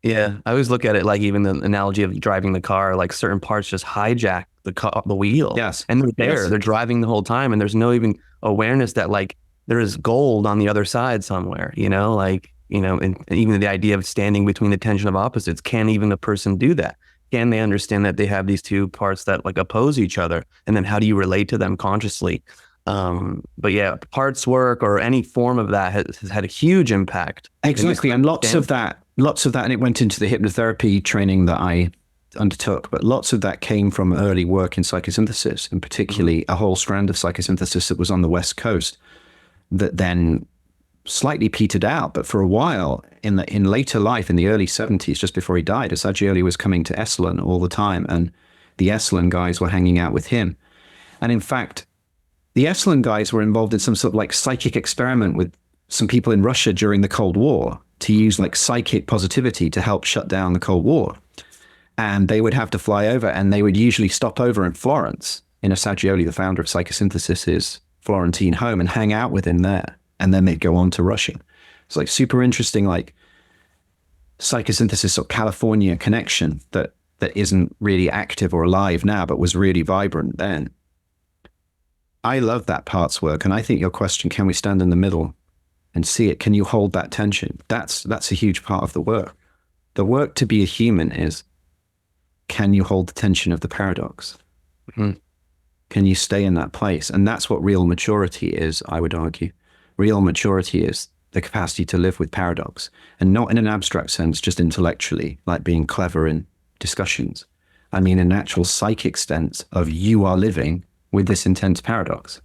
Yeah. I always look at it like even the analogy of driving the car, like certain parts just hijack the wheel. Yes. And they're there, Yes. They're driving the whole time. And there's no even awareness that like there is gold on the other side somewhere, and even the idea of standing between the tension of opposites. Can even a person do that? Can they understand that they have these two parts that like oppose each other? And then how do you relate to them consciously? But yeah, parts work or any form of that has had a huge impact. Exactly. And lots of that, and it went into the hypnotherapy training that I undertook, but lots of that came from early work in psychosynthesis, and particularly a whole strand of psychosynthesis that was on the West Coast that then slightly petered out. But for a while in later life, in the early 70s, just before he died, Assagioli was coming to Esalen all the time, and the Esalen guys were hanging out with him. And in fact, the Esalen guys were involved in some sort of like psychic experiment with some people in Russia during the Cold War to use like psychic positivity to help shut down the Cold War. And they would have to fly over, and they would usually stop over in Florence, in Assagioli, the founder of psychosynthesis's Florentine home, and hang out with him there. And then they'd go on to Russia. It's like super interesting, like psychosynthesis or California connection that isn't really active or alive now, but was really vibrant then. I love that parts work. And I think your question, can we stand in the middle and see it? Can you hold that tension? That's a huge part of the work. The work to be a human is, can you hold the tension of the paradox? Mm-hmm. Can you stay in that place? And that's what real maturity is, I would argue. Real maturity is the capacity to live with paradox, and not in an abstract sense, just intellectually, like being clever in discussions. I mean, in an actual psychic sense of you are living with this intense paradox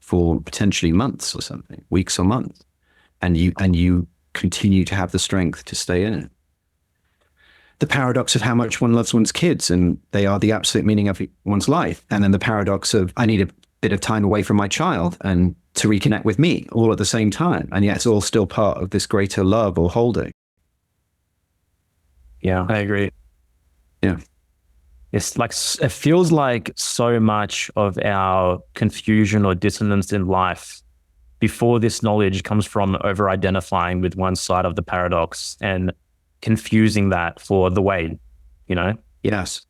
for potentially months or something, weeks or months, and you continue to have the strength to stay in it. The paradox of how much one loves one's kids, and they are the absolute meaning of one's life. And then the paradox of, I need a bit of time away from my child and to reconnect with me all at the same time. And yet it's all still part of this greater love or holding. Yeah, I agree. Yeah. It's like, it feels like so much of our confusion or dissonance in life before this knowledge comes from over-identifying with one side of the paradox and confusing that for the way, Yes.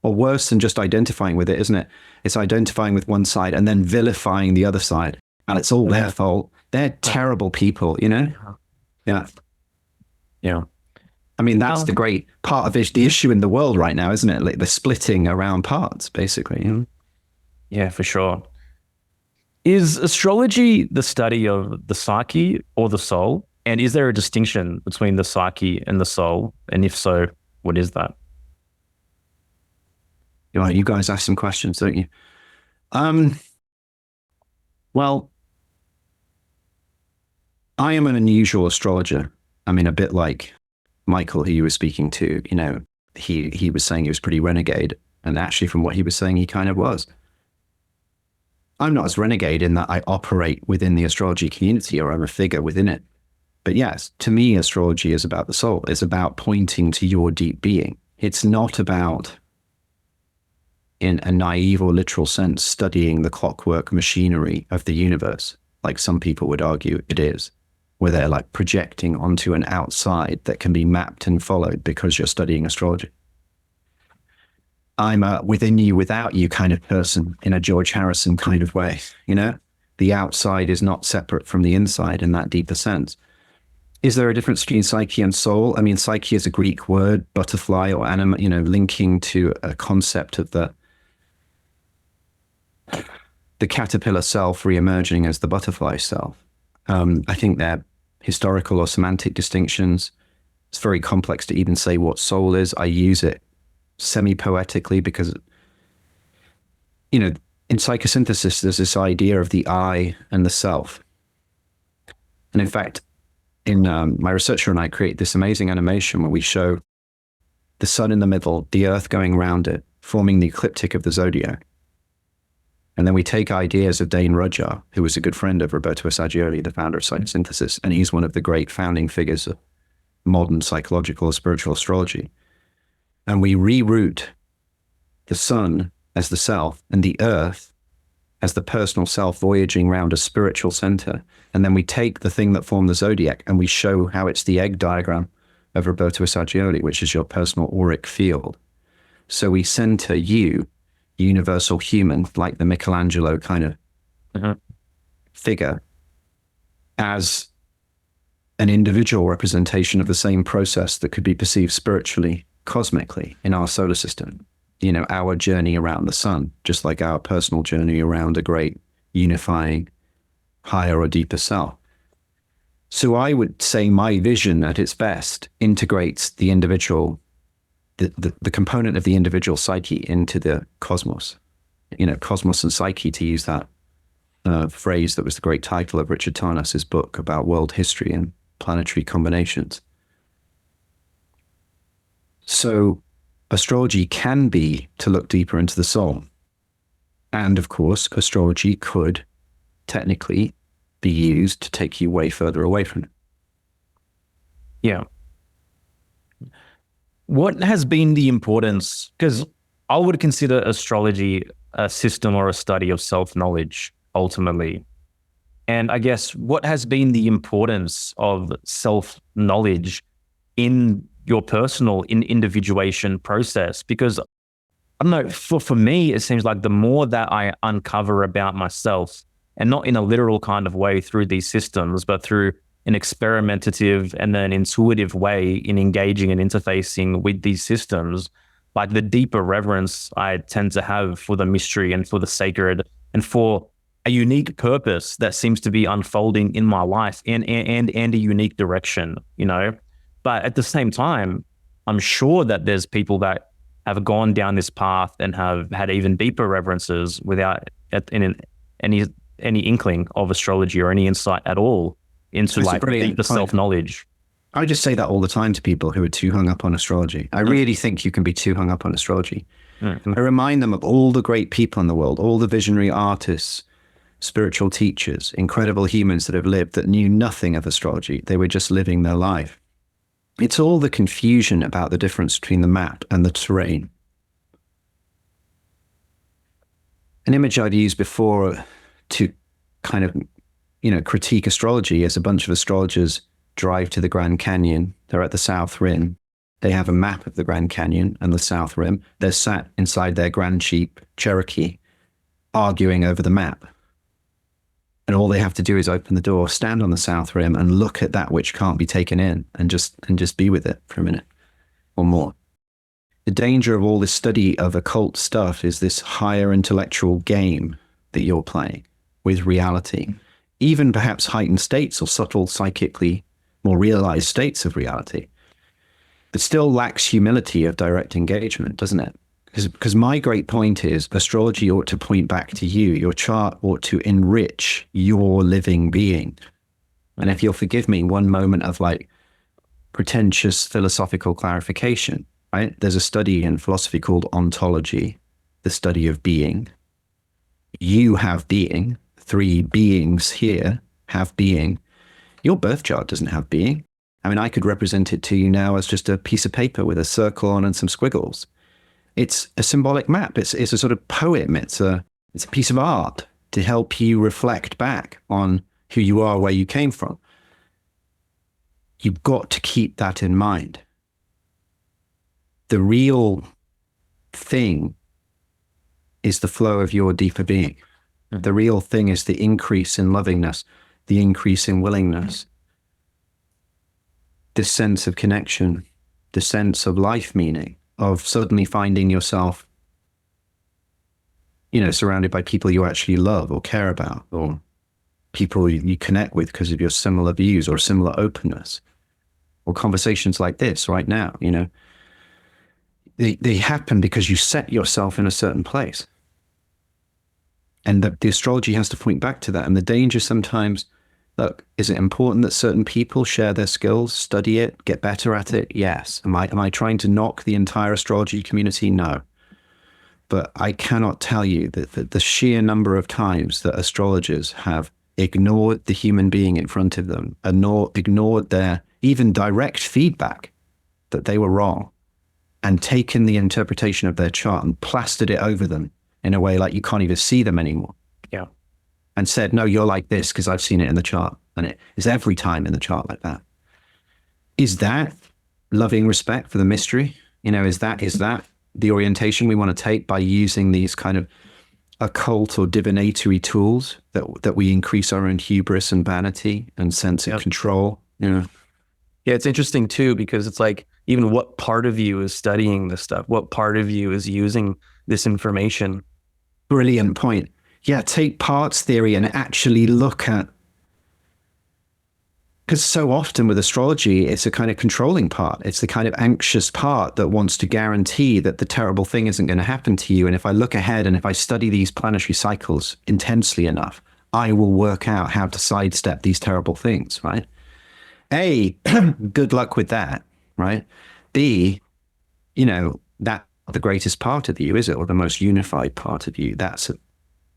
Or worse than just identifying with it, isn't it? It's identifying with one side and then vilifying the other side. And it's all their fault. They're terrible people, Yeah. Yeah. I mean, that's the great part of the issue in the world right now, isn't it? Like the splitting around parts, basically. Yeah, for sure. Is astrology the study of the psyche or the soul? And is there a distinction between the psyche and the soul? And if so, what is that? You guys ask some questions, don't you? Well, I am an unusual astrologer. I mean, a bit like Michael, who you were speaking to, he was saying he was pretty renegade. And actually, from what he was saying, he kind of was. I'm not as renegade in that I operate within the astrology community, or I'm a figure within it. But yes, to me, astrology is about the soul. It's about pointing to your deep being. It's not about, in a naive or literal sense, studying the clockwork machinery of the universe. like some people would argue it is, where they're like projecting onto an outside that can be mapped and followed because you're studying astrology. I'm a within you, without you kind of person in a George Harrison kind of way, you know? The outside is not separate from the inside in that deeper sense. Is there a difference between psyche and soul? I mean, psyche is a Greek word, butterfly or anima, you know, linking to a concept of the caterpillar self re-emerging as the butterfly self. I think they're historical or semantic distinctions. It's very complex to even say what soul is. I use it semi-poetically because, you know, in psychosynthesis, there's this idea of the I and the self. And in fact, in my researcher and I create this amazing animation where we show the sun in the middle, the earth going around it, forming the ecliptic of the zodiac. And then we take ideas of Dane Rudhyar, who was a good friend of Roberto Assagioli, the founder of psychosynthesis, and he's one of the great founding figures of modern psychological or spiritual astrology. And we reroute the sun as the self and the earth as the personal self voyaging around a spiritual center. And then we take the thing that formed the zodiac and we show how it's the egg diagram of Roberto Assagioli, which is your personal auric field. So we center you, universal human, like the Michelangelo kind of figure, as an individual representation of the same process that could be perceived spiritually, cosmically in our solar system. You know, our journey around the sun, just like our personal journey around a great unifying higher or deeper self. So I would say my vision at its best integrates the individual, the component of the individual psyche into the cosmos. You know, cosmos and psyche, to use that phrase that was the great title of Richard Tarnas's book about world history and planetary combinations. So astrology can be to look deeper into the soul. And of course, astrology could technically be used to take you way further away from it. Yeah. What has been the importance? Because I would consider astrology a system or a study of self-knowledge, ultimately. And I guess what has been the importance of self-knowledge in your personal individuation process? Because I don't know, for me, it seems like the more that I uncover about myself, and not in a literal kind of way through these systems, but through an experimentative and then intuitive way in engaging and interfacing with these systems, like the deeper reverence I tend to have for the mystery and for the sacred and for a unique purpose that seems to be unfolding in my life and a unique direction, you know? But at the same time, I'm sure that there's people that have gone down this path and have had even deeper reverences without any inkling of astrology or any insight at all into like deeper self-knowledge. I just say that all the time to people who are too hung up on astrology. I really think you can be too hung up on astrology. I remind them of all the great people in the world, all the visionary artists, spiritual teachers, incredible humans that have lived that knew nothing of astrology. They were just living their life. It's all the confusion about the difference between the map and the terrain. An image I've used before to kind of, you know, critique astrology is a bunch of astrologers drive to the Grand Canyon. They're at the South Rim. They have a map of the Grand Canyon and the South Rim. They're sat inside their Grand Jeep Cherokee arguing over the map. And all they have to do is open the door, stand on the South Rim and look at that which can't be taken in and just be with it for a minute or more. The danger of all this study of occult stuff is this higher intellectual game that you're playing with reality, even perhaps heightened states or subtle psychically more realized states of reality. It still lacks humility of direct engagement, doesn't it? Because my great point is astrology ought to point back to you. Your chart ought to enrich your living being. And if you'll forgive me, one moment of like pretentious philosophical clarification, right? There's a study in philosophy called ontology, the study of being. You have being. Three beings here have being. Your birth chart doesn't have being. I mean, I could represent it to you now as just a piece of paper with a circle on and some squiggles. It's a symbolic map. It's a sort of poem. It's a piece of art to help you reflect back on who you are, where you came from. You've got to keep that in mind. The real thing is the flow of your deeper being. The real thing is the increase in lovingness, the increase in willingness, this sense of connection, the sense of life meaning, of suddenly finding yourself, surrounded by people you actually love or care about, or people you connect with because of your similar views or similar openness, or conversations like this right now. They happen because you set yourself in a certain place. And the astrology has to point back to that. And the danger sometimes, look, is it important that certain people share their skills, study it, get better at it? Yes. Am I trying to knock the entire astrology community? No. But I cannot tell you that the sheer number of times that astrologers have ignored the human being in front of them, ignored their even direct feedback that they were wrong, and taken the interpretation of their chart and plastered it over them in a way like you can't even see them anymore. Yeah. And said, no, you're like this because I've seen it in the chart. And it is every time in the chart like that. Is that loving respect for the mystery? Is that the orientation we want to take by using these kind of occult or divinatory tools that we increase our own hubris and vanity and sense of control? Yeah, it's interesting too, because it's like, even what part of you is studying this stuff? What part of you is using this information? Brilliant point. Yeah, take parts theory and actually look at, because so often with astrology, it's a kind of controlling part. It's the kind of anxious part that wants to guarantee that the terrible thing isn't going to happen to you. And if I look ahead and if I study these planetary cycles intensely enough, I will work out how to sidestep these terrible things, right? A, good luck with that, right? B, that's the greatest part of you, is it? Or the most unified part of you. That's a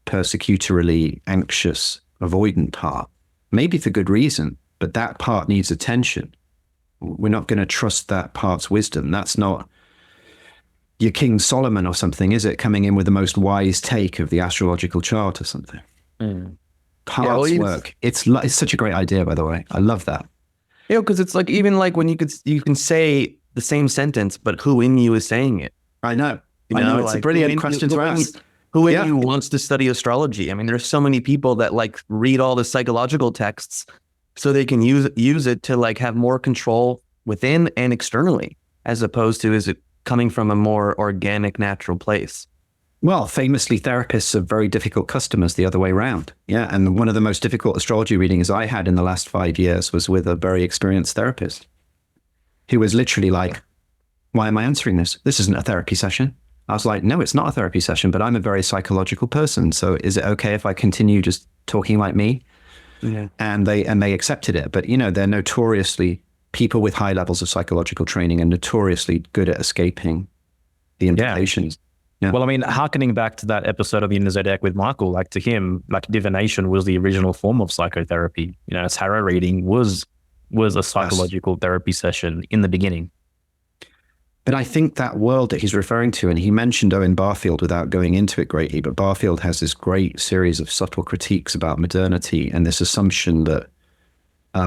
persecutorily anxious, avoidant part. Maybe for good reason, but that part needs attention. We're not going to trust that part's wisdom. That's not your King Solomon or something, is it? Coming in with the most wise take of the astrological chart or something. Parts work. It's such a great idea, by the way. I love that. Because it's like, even like when you can say the same sentence, but who in you is saying it? I know. It's like, a brilliant question to ask. Who in you wants to study astrology? I mean, there's so many people that like read all the psychological texts so they can use it to like have more control within and externally, as opposed to, is it coming from a more organic, natural place? Well, famously, therapists are very difficult customers the other way around. Yeah. And one of the most difficult astrology readings I had in the last 5 years was with a very experienced therapist who was literally like, why am I answering this? This isn't a therapy session. I was like, no, it's not a therapy session, but I'm a very psychological person. So is it okay if I continue just talking like me? Yeah. And they accepted it. But, they're notoriously, people with high levels of psychological training are notoriously good at escaping the implications. Yeah. Well, I mean, harkening back to that episode of the Inner Zodiac with Michael, like to him, like divination was the original form of psychotherapy. Tarot reading was a psychological therapy session in the beginning. But I think that world that he's referring to, and he mentioned Owen Barfield without going into it greatly, but Barfield has this great series of subtle critiques about modernity and this assumption that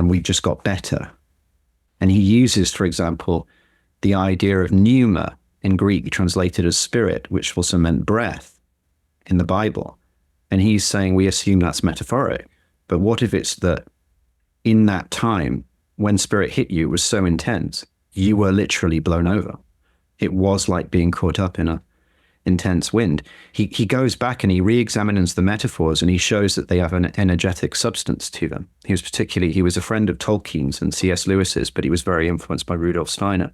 we've just got better. And he uses, for example, the idea of pneuma in Greek, translated as spirit, which also meant breath in the Bible. And he's saying we assume that's metaphoric. But what if it's that in that time, when spirit hit you, it was so intense, you were literally blown over. It was like being caught up in a intense wind. He goes back and he re-examines the metaphors and he shows that they have an energetic substance to them. He was a friend of Tolkien's and C.S. Lewis's, but he was very influenced by Rudolf Steiner.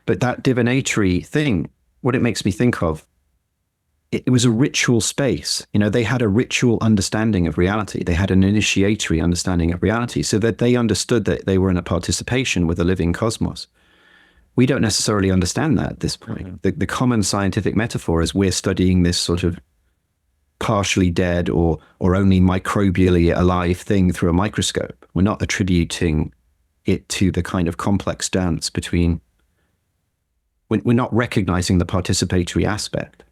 But that divinatory thing, what it makes me think of, it was a ritual space. They had a ritual understanding of reality. They had an initiatory understanding of reality, so that they understood that they were in a participation with a living cosmos. We don't necessarily understand that at this point. Mm-hmm. The common scientific metaphor is we're studying this sort of partially dead or only microbially alive thing through a microscope. We're not attributing it to the kind of complex dance between, we're not recognizing the participatory aspect.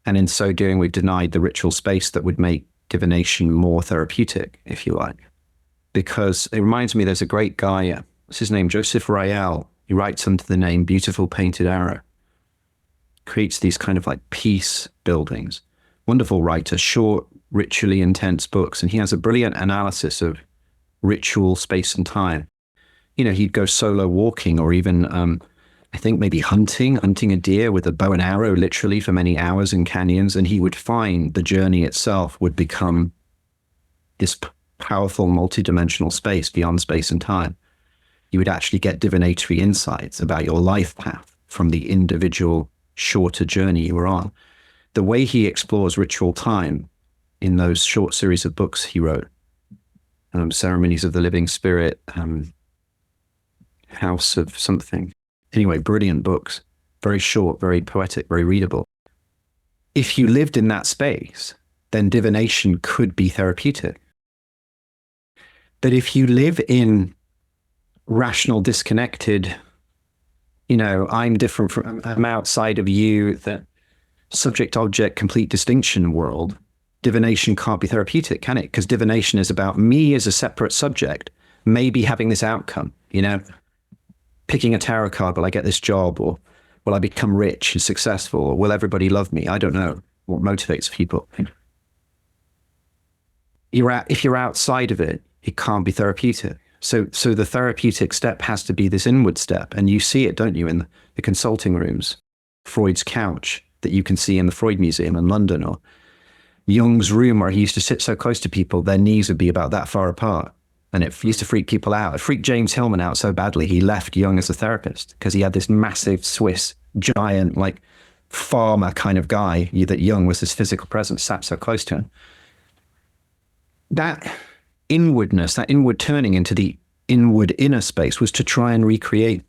And in so doing, we've denied the ritual space that would make divination more therapeutic, if you like. Because it reminds me, there's a great guy, what's his name? Joseph Rael. He writes under the name Beautiful Painted Arrow. Creates these kind of like peace buildings. Wonderful writer, short, ritually intense books. And he has a brilliant analysis of ritual, space and time. He'd go solo walking or even, I think maybe hunting a deer with a bow and arrow, literally for many hours in canyons. And he would find the journey itself would become this powerful multidimensional space beyond space and time. You would actually get divinatory insights about your life path from the individual shorter journey you were on. The way he explores ritual time in those short series of books he wrote, Ceremonies of the Living Spirit, House of something. Anyway, brilliant books, very short, very poetic, very readable. If you lived in that space, then divination could be therapeutic. But if you live in rational, disconnected, I'm different from, I'm outside of you, that subject-object, complete distinction world, divination can't be therapeutic, can it? Because divination is about me as a separate subject, maybe having this outcome, picking a tarot card, will I get this job? Or will I become rich and successful? Or will everybody love me? I don't know what motivates people. If you're outside of it, it can't be therapeutic. So the therapeutic step has to be this inward step. And you see it, don't you, in the consulting rooms, Freud's couch that you can see in the Freud Museum in London, or Jung's room where he used to sit so close to people, their knees would be about that far apart. And it used to freak people out. It freaked James Hillman out so badly, he left Jung as a therapist because he had this massive Swiss giant, like farmer kind of guy that Jung was his physical presence, sat so close to him. That inwardness, that inward turning into the inward inner space was to try and recreate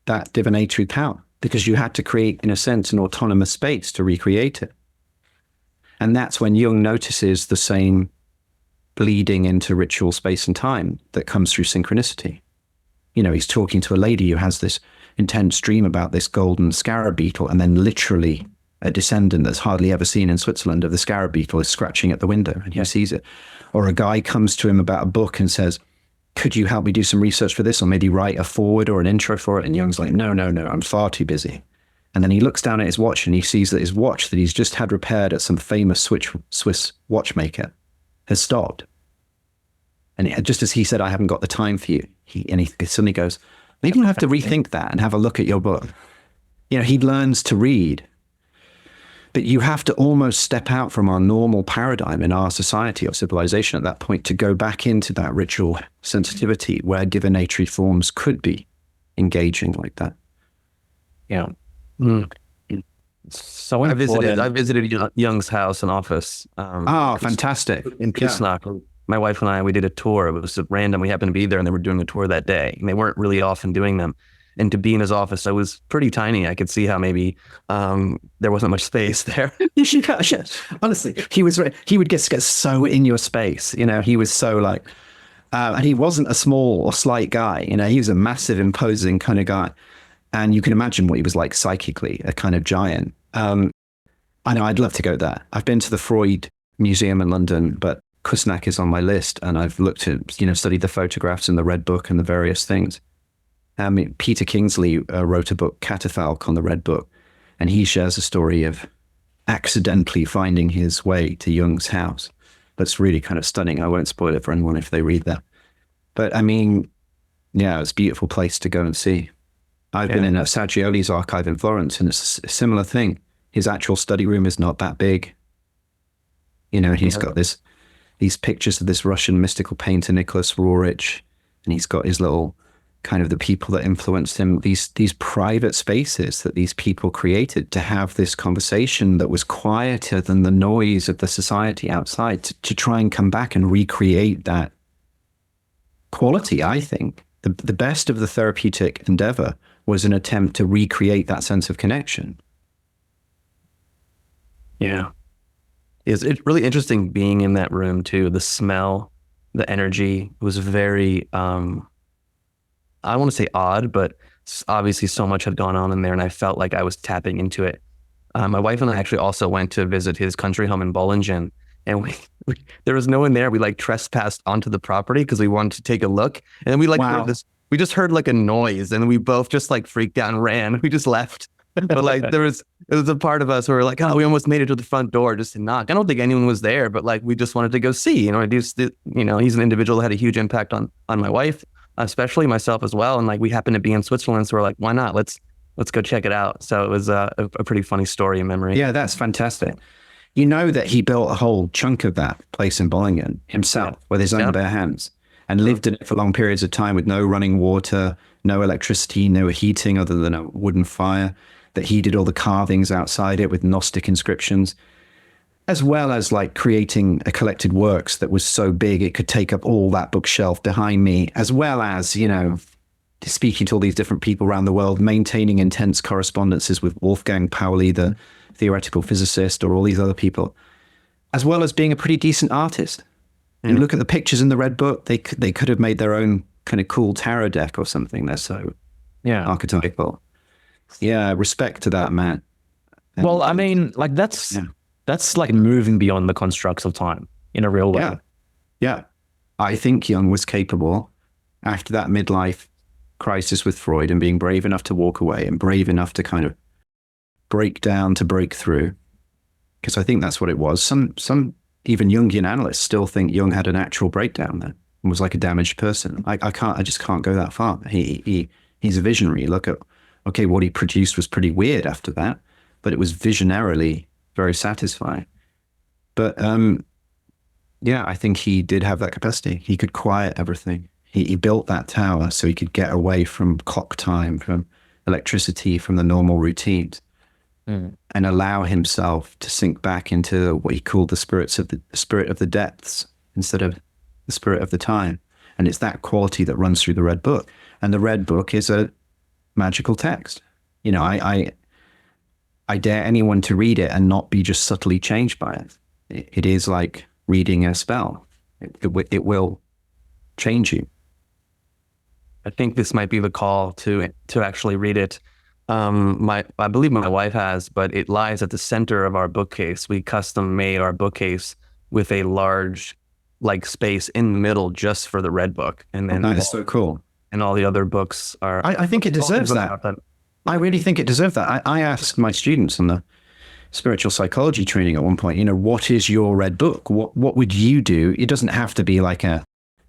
that divinatory power, because you had to create, in a sense, an autonomous space to recreate it. And that's when Jung notices the same bleeding into ritual space and time that comes through synchronicity. He's talking to a lady who has this intense dream about this golden scarab beetle, and then literally a descendant that's hardly ever seen in Switzerland of the scarab beetle is scratching at the window, and he sees it. Or a guy comes to him about a book and says, could you help me do some research for this, or maybe write a foreword or an intro for it? And Jung's like, no, I'm far too busy. And then he looks down at his watch and he sees that his watch that he's just had repaired at some famous Swiss watchmaker has stopped. And just as he said, I haven't got the time for you, he suddenly goes, maybe you have to rethink that and have a look at your book. He learns to read. But you have to almost step out from our normal paradigm in our society or civilization at that point to go back into that ritual sensitivity where divinatory forms could be engaging like that. Yeah. So I visited Jung's house and office. Fantastic. In Küsnacht. My wife and I, we did a tour. It was random. We happened to be there and they were doing a tour that day. And they weren't really often doing them. And to be in his office, I was pretty tiny. I could see how maybe there wasn't much space there. Honestly, he would get so in your space. He was so like, and he wasn't a small or slight guy. He was a massive, imposing kind of guy. And you can imagine what he was like psychically, a kind of giant. I know I'd love to go there. I've been to the Freud Museum in London, but Küsnacht is on my list. And I've looked at, studied the photographs in the Red Book and the various things. Peter Kingsley wrote a book, Catafalque, on the Red Book, and he shares a story of accidentally finding his way to Jung's house. That's really kind of stunning. I won't spoil it for anyone if they read that. But it's a beautiful place to go and see. I've been in Saggioli's archive in Florence, and it's a similar thing. His actual study room is not that big. He's got these pictures of this Russian mystical painter, Nicholas Roerich, and he's got his little kind of the people that influenced him, these private spaces that these people created to have this conversation that was quieter than the noise of the society outside, to try and come back and recreate that quality. I think the best of the therapeutic endeavor was an attempt to recreate that sense of connection. Yeah. It's really interesting being in that room too. The smell, the energy was very, I want to say odd, but obviously so much had gone on in there and I felt like I was tapping into it. My wife and I actually also went to visit his country home in Bollingen, and we there was no one there. We like trespassed onto the property because we wanted to take a look, and then we like heard this. We just heard like a noise, and we both just like freaked out and ran. We just left. But like it was a part of us where we're like, oh, we almost made it to the front door just to knock. I don't think anyone was there, but like we just wanted to go see. He's an individual that had a huge impact on my wife, especially myself as well. And like we happened to be in Switzerland, so we're like, why not? Let's go check it out. So it was a pretty funny story and memory. Yeah, that's fantastic. You know that he built a whole chunk of that place in Bollingen himself with his own bare hands, and lived in it for long periods of time with no running water, no electricity, no heating other than a wooden fire. That he did all the carvings outside it with Gnostic inscriptions, as well as like creating a collected works that was so big it could take up all that bookshelf behind me, as well as, speaking to all these different people around the world, maintaining intense correspondences with Wolfgang Pauli, the theoretical physicist, or all these other people, as well as being a pretty decent artist. And look at the pictures in the Red Book. They could have made their own kind of cool tarot deck or something. They're so archetypal. Yeah, respect to that man. Well, I mean, like that's like moving beyond the constructs of time in a real way. Yeah. I think Jung was capable after that midlife crisis with Freud and being brave enough to walk away and brave enough to kind of break down to break through. Because I think that's what it was. Some even Jungian analysts still think Jung had an actual breakdown there and was like a damaged person. I just can't go that far. He's a visionary. Look at, okay, what he produced was pretty weird after that, but it was visionarily very satisfying. But I think he did have that capacity. He could quiet everything. He built that tower so he could get away from clock time, from electricity, from the normal routines, and allow himself to sink back into what he called the spirit of the depths instead of the spirit of the time. And it's that quality that runs through the Red Book. And the Red Book is a magical text. I dare anyone to read it and not be just subtly changed by it. It is like reading a spell. It will change you. I think this might be the call to actually read it. I believe my wife has, but it lies at the center of our bookcase. We custom made our bookcase with a large like space in the middle just for the Red Book. And then that is so cool. And all the other books are... I think it deserves that. I really think it deserves that. I asked my students on the spiritual psychology training at one point, what is your Red Book? What would you do? It doesn't have to be like an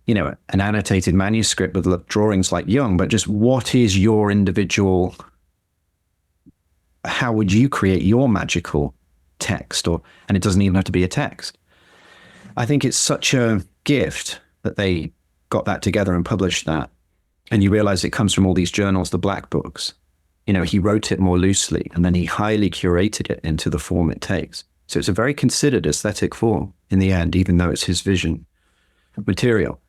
annotated manuscript with drawings like Jung, but just what is your individual... How would you create your magical text? And it doesn't even have to be a text. I think it's such a gift that they got that together and published that. And you realize it comes from all these journals, the black books. He wrote it more loosely and then he highly curated it into the form it takes. So it's a very considered aesthetic form in the end, even though it's his vision material.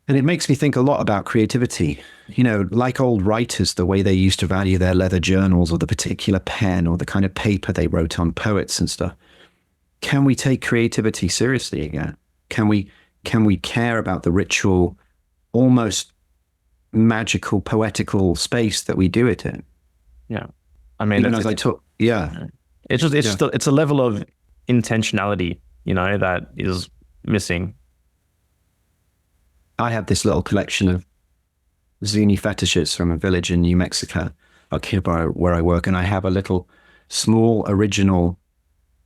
And it makes me think a lot about creativity. Like old writers, the way they used to value their leather journals or the particular pen or the kind of paper they wrote on, poets and stuff. Can we take creativity seriously again? Can we care about the ritual, almost magical, poetical space that we do it in? Yeah. I mean, even as I took, it's a level of intentionality, that is missing. I have this little collection of Zuni fetishes from a village in New Mexico, up here where I work, and I have a little small original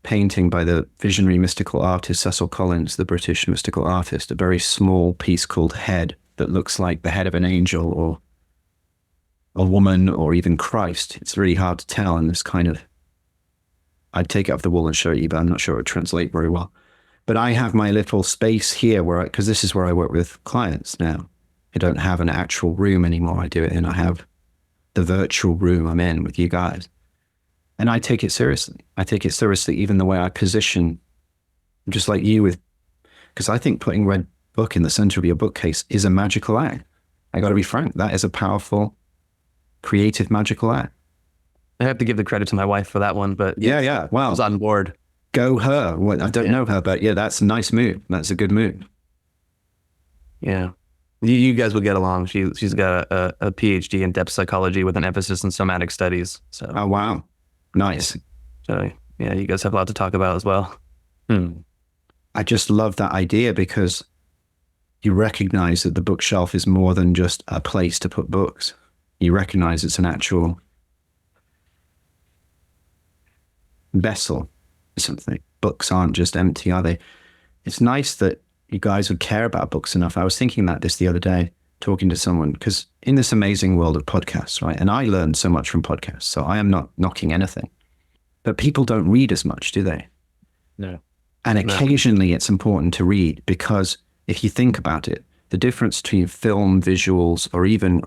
painting by the visionary mystical artist Cecil Collins, the British mystical artist, a very small piece called Head that looks like the head of an angel or a woman or even Christ. It's really hard to tell in this kind of... I'd take it off the wall and show you, but I'm not sure it would translate very well. But I have my little space here because this is where I work with clients now. I don't have an actual room anymore I do it in. I have the virtual room I'm in with you guys. And I take it seriously. I take it seriously even the way I position, just like you because I think putting Red Book in the center of your bookcase is a magical act. I got to be frank, that is a powerful, creative, magical act. I have to give the credit to my wife for that one, but yeah. Well, I was on board. Go her. Well, I don't know her, but yeah, that's a nice move. That's a good move. Yeah. You guys will get along. She's got a PhD in depth psychology with an emphasis in somatic studies. So. Oh, wow. Nice. So yeah, you guys have a lot to talk about as well. I just love that idea because you recognize that the bookshelf is more than just a place to put books. You recognize it's an actual vessel or something. Books aren't just empty, are they? It's nice that you guys would care about books enough. I was thinking that this the other day, talking to someone, because in this amazing world of podcasts, right? And I learned so much from podcasts, so I am not knocking anything. But people don't read as much, do they? No. And occasionally it's important to read, because if you think about it, the difference between film, visuals, or even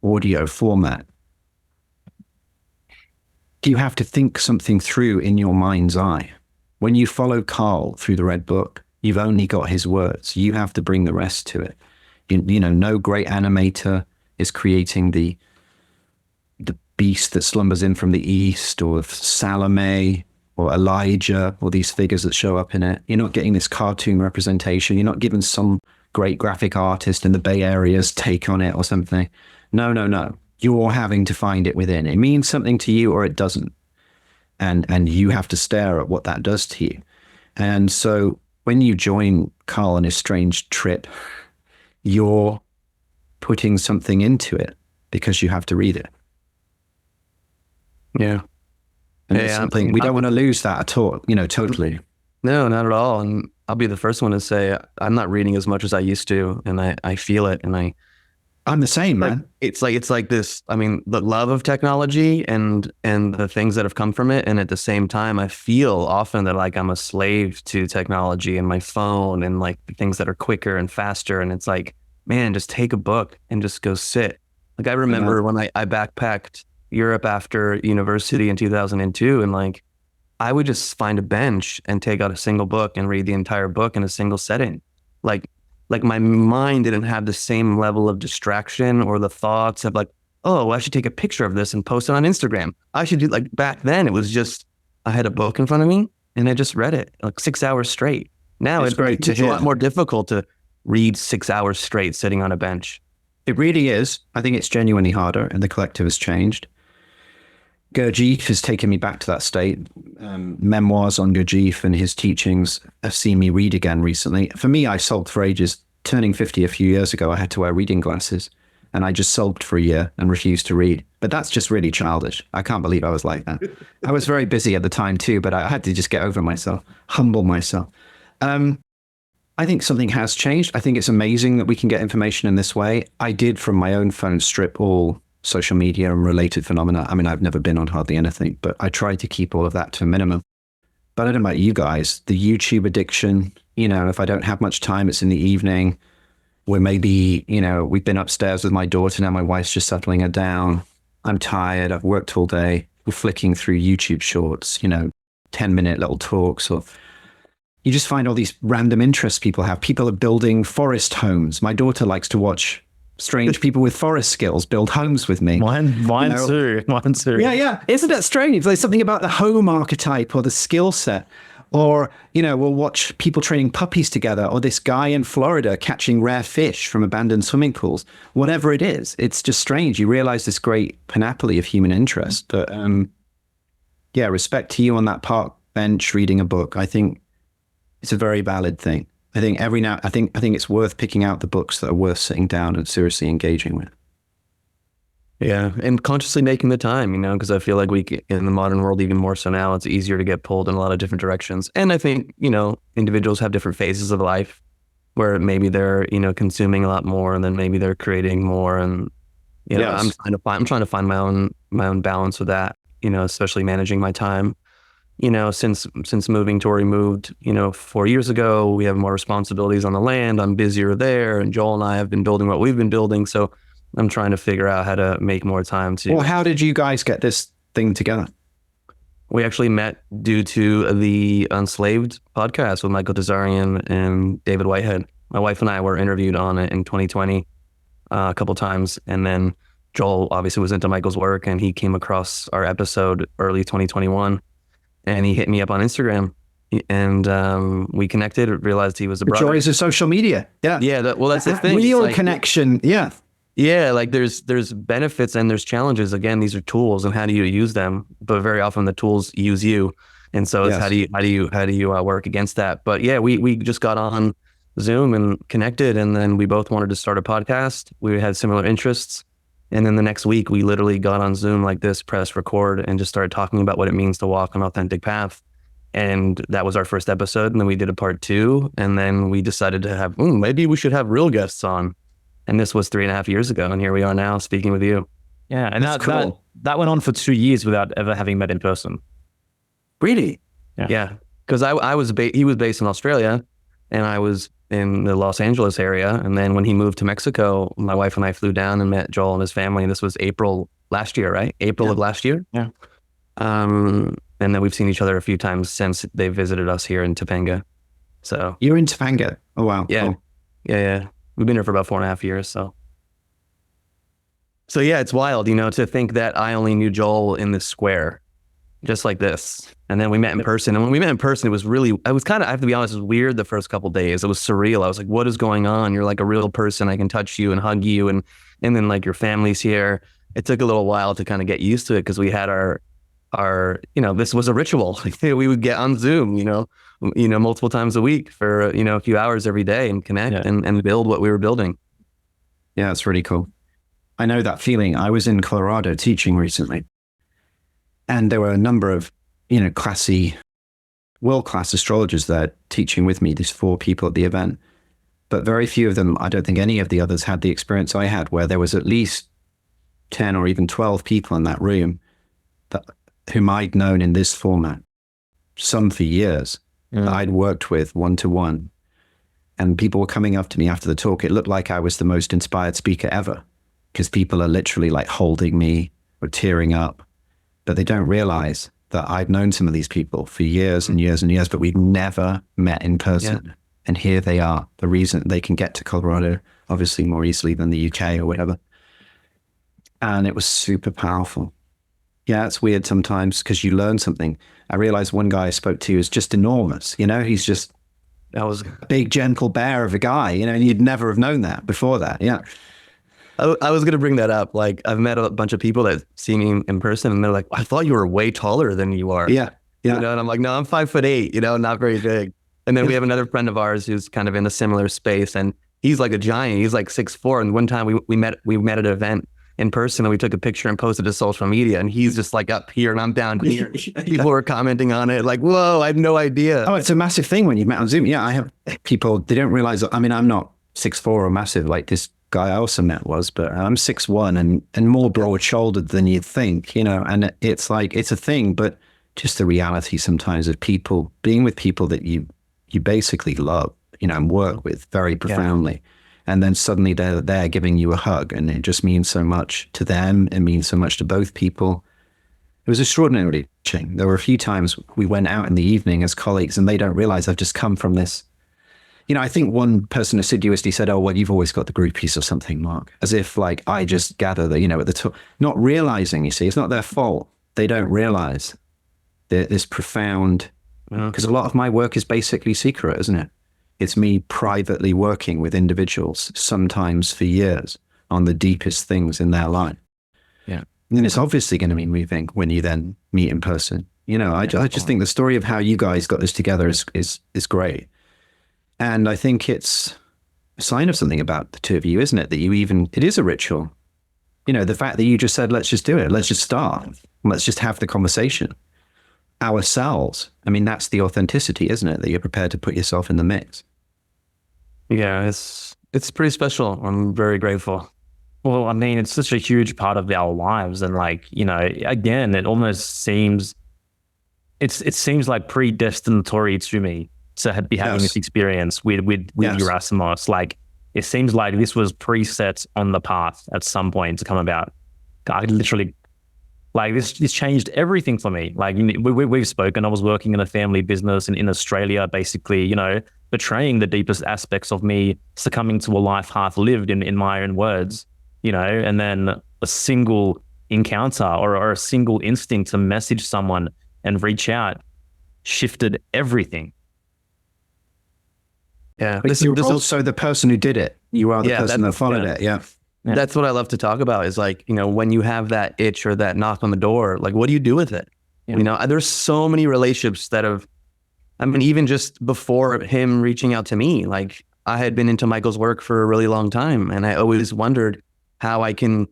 audio format, you have to think something through in your mind's eye. When you follow Carl through the Red Book, you've only got his words. You have to bring the rest to it. You know, no great animator is creating the beast that slumbers in from the east, or Salome, or Elijah, or these figures that show up in it. You're not getting this cartoon representation. You're not given some great graphic artist in the Bay Area's take on it or something. No. You're having to find it within. It means something to you or it doesn't. And you have to stare at what that does to you. And so when you join Carl on his strange trip, you're putting something into it because you have to read it. Yeah. And it's something, we don't want to lose that at all, totally. No, not at all. And I'll be the first one to say I'm not reading as much as I used to, and I feel it, and I'm the same, man. It's like this, I mean, the love of technology and the things that have come from it. And at the same time, I feel often that like I'm a slave to technology and my phone and like the things that are quicker and faster. And it's like, man, just take a book and just go sit. Like I remember when I backpacked Europe after university in 2002, and like I would just find a bench and take out a single book and read the entire book in a single setting. Like my mind didn't have the same level of distraction or the thoughts of like, oh, I should take a picture of this and post it on Instagram. I should do, like, back then it was just, I had a book in front of me and I just read it like 6 hours straight. Now it's a lot more difficult to read 6 hours straight sitting on a bench. It really is. I think it's genuinely harder, and the collective has changed. Gurdjieff has taken me back to that state. Memoirs on Gurdjieff and his teachings have seen me read again recently. For me, I sulked for ages. Turning 50 a few years ago, I had to wear reading glasses, and I just sulked for a year and refused to read. But that's just really childish. I can't believe I was like that. I was very busy at the time too, but I had to just get over myself, humble myself. I think something has changed. I think it's amazing that we can get information in this way. I did, from my own phone, strip all social media and related phenomena. I mean, I've never been on hardly anything, but I try to keep all of that to a minimum. But I don't know about you guys, the YouTube addiction, if I don't have much time, it's in the evening, where maybe, we've been upstairs with my daughter, now my wife's just settling her down. I'm tired, I've worked all day. We're flicking through YouTube shorts, 10-minute little talks, or you just find all these random interests people have. People are building forest homes. My daughter likes to watch strange people with forest skills build homes with me. Mine too. Yeah. Isn't that strange? There's something about the home archetype or the skill set. Or, we'll watch people training puppies together, or this guy in Florida catching rare fish from abandoned swimming pools. Whatever it is, it's just strange. You realize this great panoply of human interest. But respect to you on that park bench reading a book. I think it's a very valid thing. I think I think it's worth picking out the books that are worth sitting down and seriously engaging with. Yeah, and consciously making the time, because I feel like in the modern world, even more so now, it's easier to get pulled in a lot of different directions. And I think, individuals have different phases of life where maybe they're, consuming a lot more, and then maybe they're creating more. And, Yes. I'm trying to find my own balance with that, especially managing my time. Since moving to where we moved, 4 years ago, we have more responsibilities on the land. I'm busier there, and Joel and I have been building what we've been building. So I'm trying to figure out how to make more time to. Well, how did you guys get this thing together? We actually met due to the Unslaved podcast with Michael Desarian and David Whitehead. My wife and I were interviewed on it in 2020 a couple times, and then Joel obviously was into Michael's work, and he came across our episode early 2021. And he hit me up on Instagram, and we connected, realized he was a brother. The joys of social media. Yeah. Yeah. That's the thing. Real connection. Yeah. Yeah. Like there's benefits and there's challenges. Again, these are tools, and how do you use them? But very often the tools use you. And so it's Yes. how do you work against that? But yeah, we just got on Zoom and connected, and then we both wanted to start a podcast. We had similar interests. And then the next week we literally got on Zoom like this, press record, and just started talking about what it means to walk an authentic path. And that was our first episode. And then we did a part 2. And then we decided to have, maybe we should have real guests on. And this was 3.5 years ago. And here we are now speaking with you. Yeah, and That's cool. that went on for 2 years without ever having met in person. Really? Yeah. Yeah. Because he was based in Australia and I was in the Los Angeles area. And then when he moved to Mexico, my wife and I flew down and met Joel and his family. And this was April last year, right? April of last year. Yeah. And then we've seen each other a few times since they visited us here in Topanga. So You're in Topanga. Oh, wow. yeah, Cool. yeah. We've been here for about 4.5 years. So yeah, it's wild, to think that I only knew Joel in this square, just like this. And then we met in person. And when we met in person, it was kind of, I have to be honest, it was weird the first couple of days. It was surreal. I was like, what is going on? You're like a real person. I can touch you and hug you. And then like your family's here. It took a little while to kind of get used to it because we had our, this was a ritual. We would get on Zoom, multiple times a week for, a few hours every day and connect and build what we were building. Yeah, it's really cool. I know that feeling. I was in Colorado teaching recently, and there were a number of, classy, world-class astrologers there teaching with me, these 4 people at the event. But very few of them, I don't think any of the others had the experience I had, where there was at least 10 or even 12 people in that room whom I'd known in this format, some for years, that I'd worked with one-to-one. And people were coming up to me after the talk. It looked like I was the most inspired speaker ever, because people are literally like holding me or tearing up, but they don't realize that I've known some of these people for years and years and years, but we've never met in person. Yeah. And here they are, the reason they can get to Colorado, obviously more easily than the UK or whatever. And it was super powerful. Yeah, it's weird sometimes because you learn something. I realized one guy I spoke to is just enormous. He's just that was a big, gentle bear of a guy, and you'd never have known that before that. Yeah. I was going to bring that up. Like, I've met a bunch of people that see me in person and they're like, I thought you were way taller than you are. Yeah. Yeah. And I'm like, no, I'm 5'8", not very big. And then we have another friend of ours who's kind of in a similar space, and he's like a giant. He's like 6'4". And one time we met at an event in person, and we took a picture and posted to social media, and he's just like up here and I'm down here. People were commenting on it like, whoa, I had no idea. Oh, it's a massive thing when you've met on Zoom. Yeah, I have people, they don't realize, I'm not 6'4" or massive like this guy I also met was, but I'm 6'1" and more broad-shouldered than you'd think, and it's like, it's a thing, but just the reality sometimes of people, being with people that you basically love, and work with very profoundly. Yeah. And then suddenly they're there giving you a hug, and it just means so much to them. It means so much to both people. It was extraordinarily touching. There were a few times we went out in the evening as colleagues, and they don't realize I've just come from this. I think one person assiduously said, oh, well, you've always got the groupies or something, Mark. As if like I just gather that, at the top, not realizing, you see, it's not their fault. They don't realize this profound, because a lot of my work is basically secret, isn't it? It's me privately working with individuals, sometimes for years, on the deepest things in their life. Yeah. And it's obviously going to be moving when you then meet in person. I just think the story of how you guys got this together is great. And I think it's a sign of something about the two of you, isn't it? That it is a ritual. The fact that you just said, let's just do it. Let's just start. Let's just have the conversation ourselves. I mean, that's the authenticity, isn't it? That you're prepared to put yourself in the mix. Yeah, it's pretty special. I'm very grateful. Well, I mean, it's such a huge part of our lives. And again, it almost seems, it seems like predestinatory to me to be having this experience with Gerasimos. Like, it seems like this was preset on the path at some point to come about. I literally, like, this changed everything for me. Like, we've spoken. I was working in a family business in Australia, basically, betraying the deepest aspects of me, succumbing to a life half lived in my own words, and then a single encounter or a single instinct to message someone and reach out shifted everything. Yeah, but you're also the person who did it. You are the person that followed it. Yeah. That's what I love to talk about is like, when you have that itch or that knock on the door, like, what do you do with it? Yeah. You know, there's so many relationships that have, I mean, even just before him reaching out to me, like I had been into Michael's work for a really long time, and I always wondered how I can,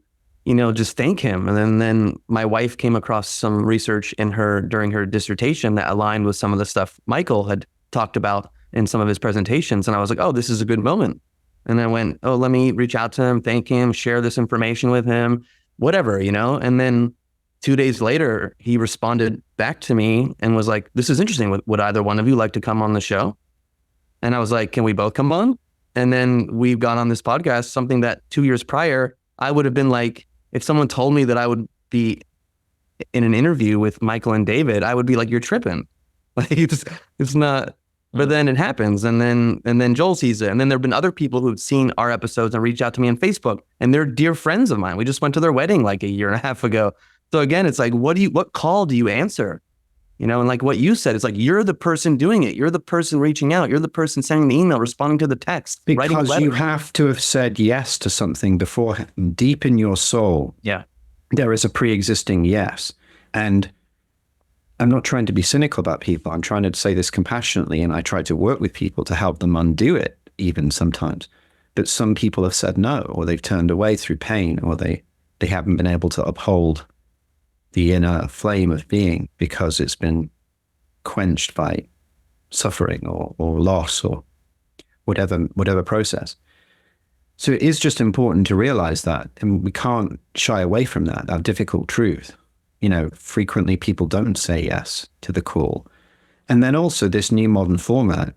you know, just thank him. And then my wife came across some research during her dissertation that aligned with some of the stuff Michael had talked about in some of his presentations. And I was like, oh, this is a good moment. And I went, oh, let me reach out to him, thank him, share this information with him, whatever, you know? And then 2 days later, he responded back to me and was like, this is interesting. Would either one of you like to come on the show? And I was like, can we both come on? And then we've gone on this podcast, something that 2 years prior, I would have been like, if someone told me that I would be in an interview with Michael and David, I would be like, you're tripping. Like it's not, but then it happens. And then Joel sees it. And then there've been other people who've seen our episodes and reached out to me on Facebook, and they're dear friends of mine. We just went to their wedding like a year and a half ago. So again, it's like, what call do you answer? You know, and like what you said, it's like, you're the person doing it. You're the person reaching out. You're the person sending the email, responding to the text, writing a Because letter. you have to have said yes to something beforehand. Deep in your soul, Yeah. there is a pre-existing yes. And I'm not trying to be cynical about people. I'm trying to say this compassionately, and I try to work with people to help them undo it, even sometimes. But some people have said no, or they've turned away through pain, or they haven't been able to uphold the inner flame of being because it's been quenched by suffering or loss or whatever process. So it is just important to realize that, and we can't shy away from that difficult truth. You know, frequently people don't say yes to the call. And then also this new modern format,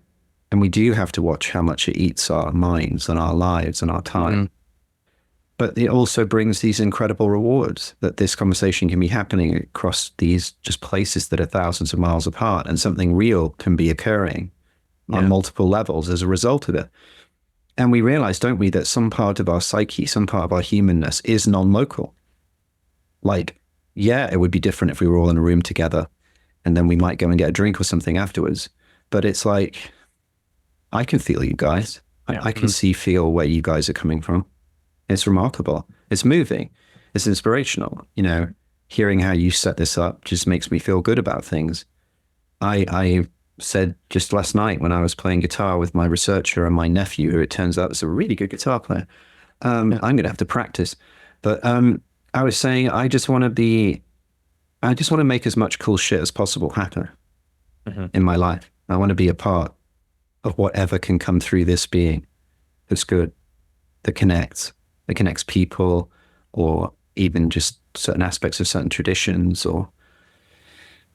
and we do have to watch how much it eats our minds and our lives and our time. But it also brings these incredible rewards that this conversation can be happening across these just places that are thousands of miles apart, and something real can be occurring on multiple levels as a result of it. And we realize, don't we, that some part of our psyche, some part of our humanness is non-local. Like, yeah, it would be different if we were all in a room together and then we might go and get a drink or something afterwards. But it's like, I can feel you guys. I can feel where you guys are coming from. It's remarkable. It's moving. It's inspirational. You know, hearing how you set this up just makes me feel good about things. I said just last night when I was playing guitar with my researcher and my nephew, who it turns out is a really good guitar player. I'm going to have to practice. But I was saying, I just want to make as much cool shit as possible happen in my life. I want to be a part of whatever can come through this being that's good, that connects people, or even just certain aspects of certain traditions, or,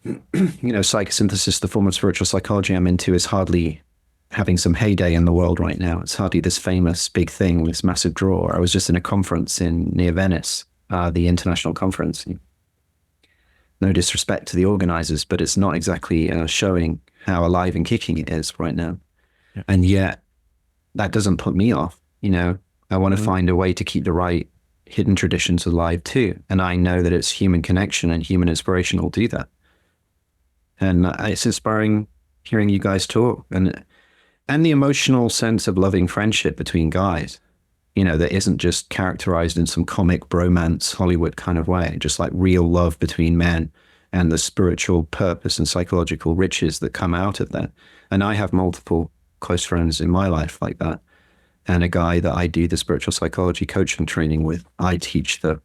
you know, psychosynthesis, the form of spiritual psychology I'm into, is hardly having some heyday in the world right now. It's hardly this famous big thing, this massive draw. I was just in a conference near Venice, the international conference. No disrespect to the organizers, but it's not exactly showing how alive and kicking it is right now. Yeah. And yet that doesn't put me off. You know, I want to find a way to keep the right hidden traditions alive too. And I know that it's human connection and human inspiration will do that. And it's inspiring hearing you guys talk, and the emotional sense of loving friendship between guys, you know, that isn't just characterized in some comic bromance Hollywood kind of way, just like real love between men and the spiritual purpose and psychological riches that come out of that. And I have multiple close friends in my life like that. And a guy that I do the spiritual psychology coaching training with, I teach the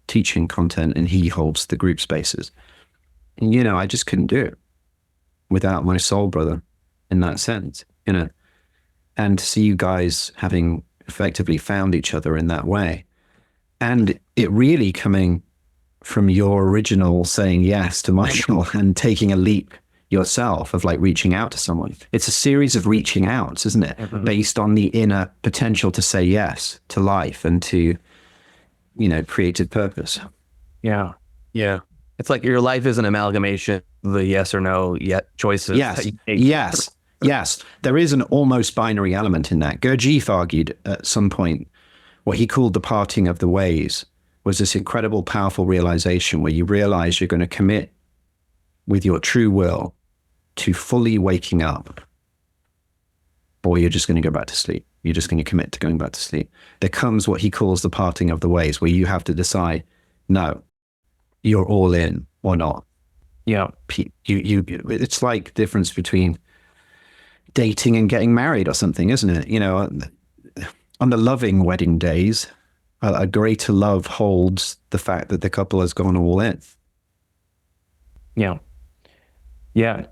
teaching content and he holds the group spaces. And, you know, I just couldn't do it without my soul brother in that sense, you know. And to see you guys having effectively found each other in that way, and it really coming from your original saying yes to Michael and taking a leap yourself of like reaching out to someone. It's a series of reaching outs, isn't it? Based on the inner potential to say yes to life and to, you know, creative purpose. Yeah. Yeah. It's like your life is an amalgamation of the yes or no choices. Yes. There is an almost binary element in that. Gurdjieff argued at some point what he called the parting of the ways was this incredible, powerful realization where you realize you're going to commit with your true will to fully waking up, or you're just going to go back to sleep. You're just going to commit to going back to sleep. There comes what he calls the parting of the ways, where you have to decide, no, you're all in or not. Yeah. It's like the difference between dating and getting married or something, isn't it? You know, on the loving wedding days, a greater love holds the fact that the couple has gone all in. Yeah. Yeah.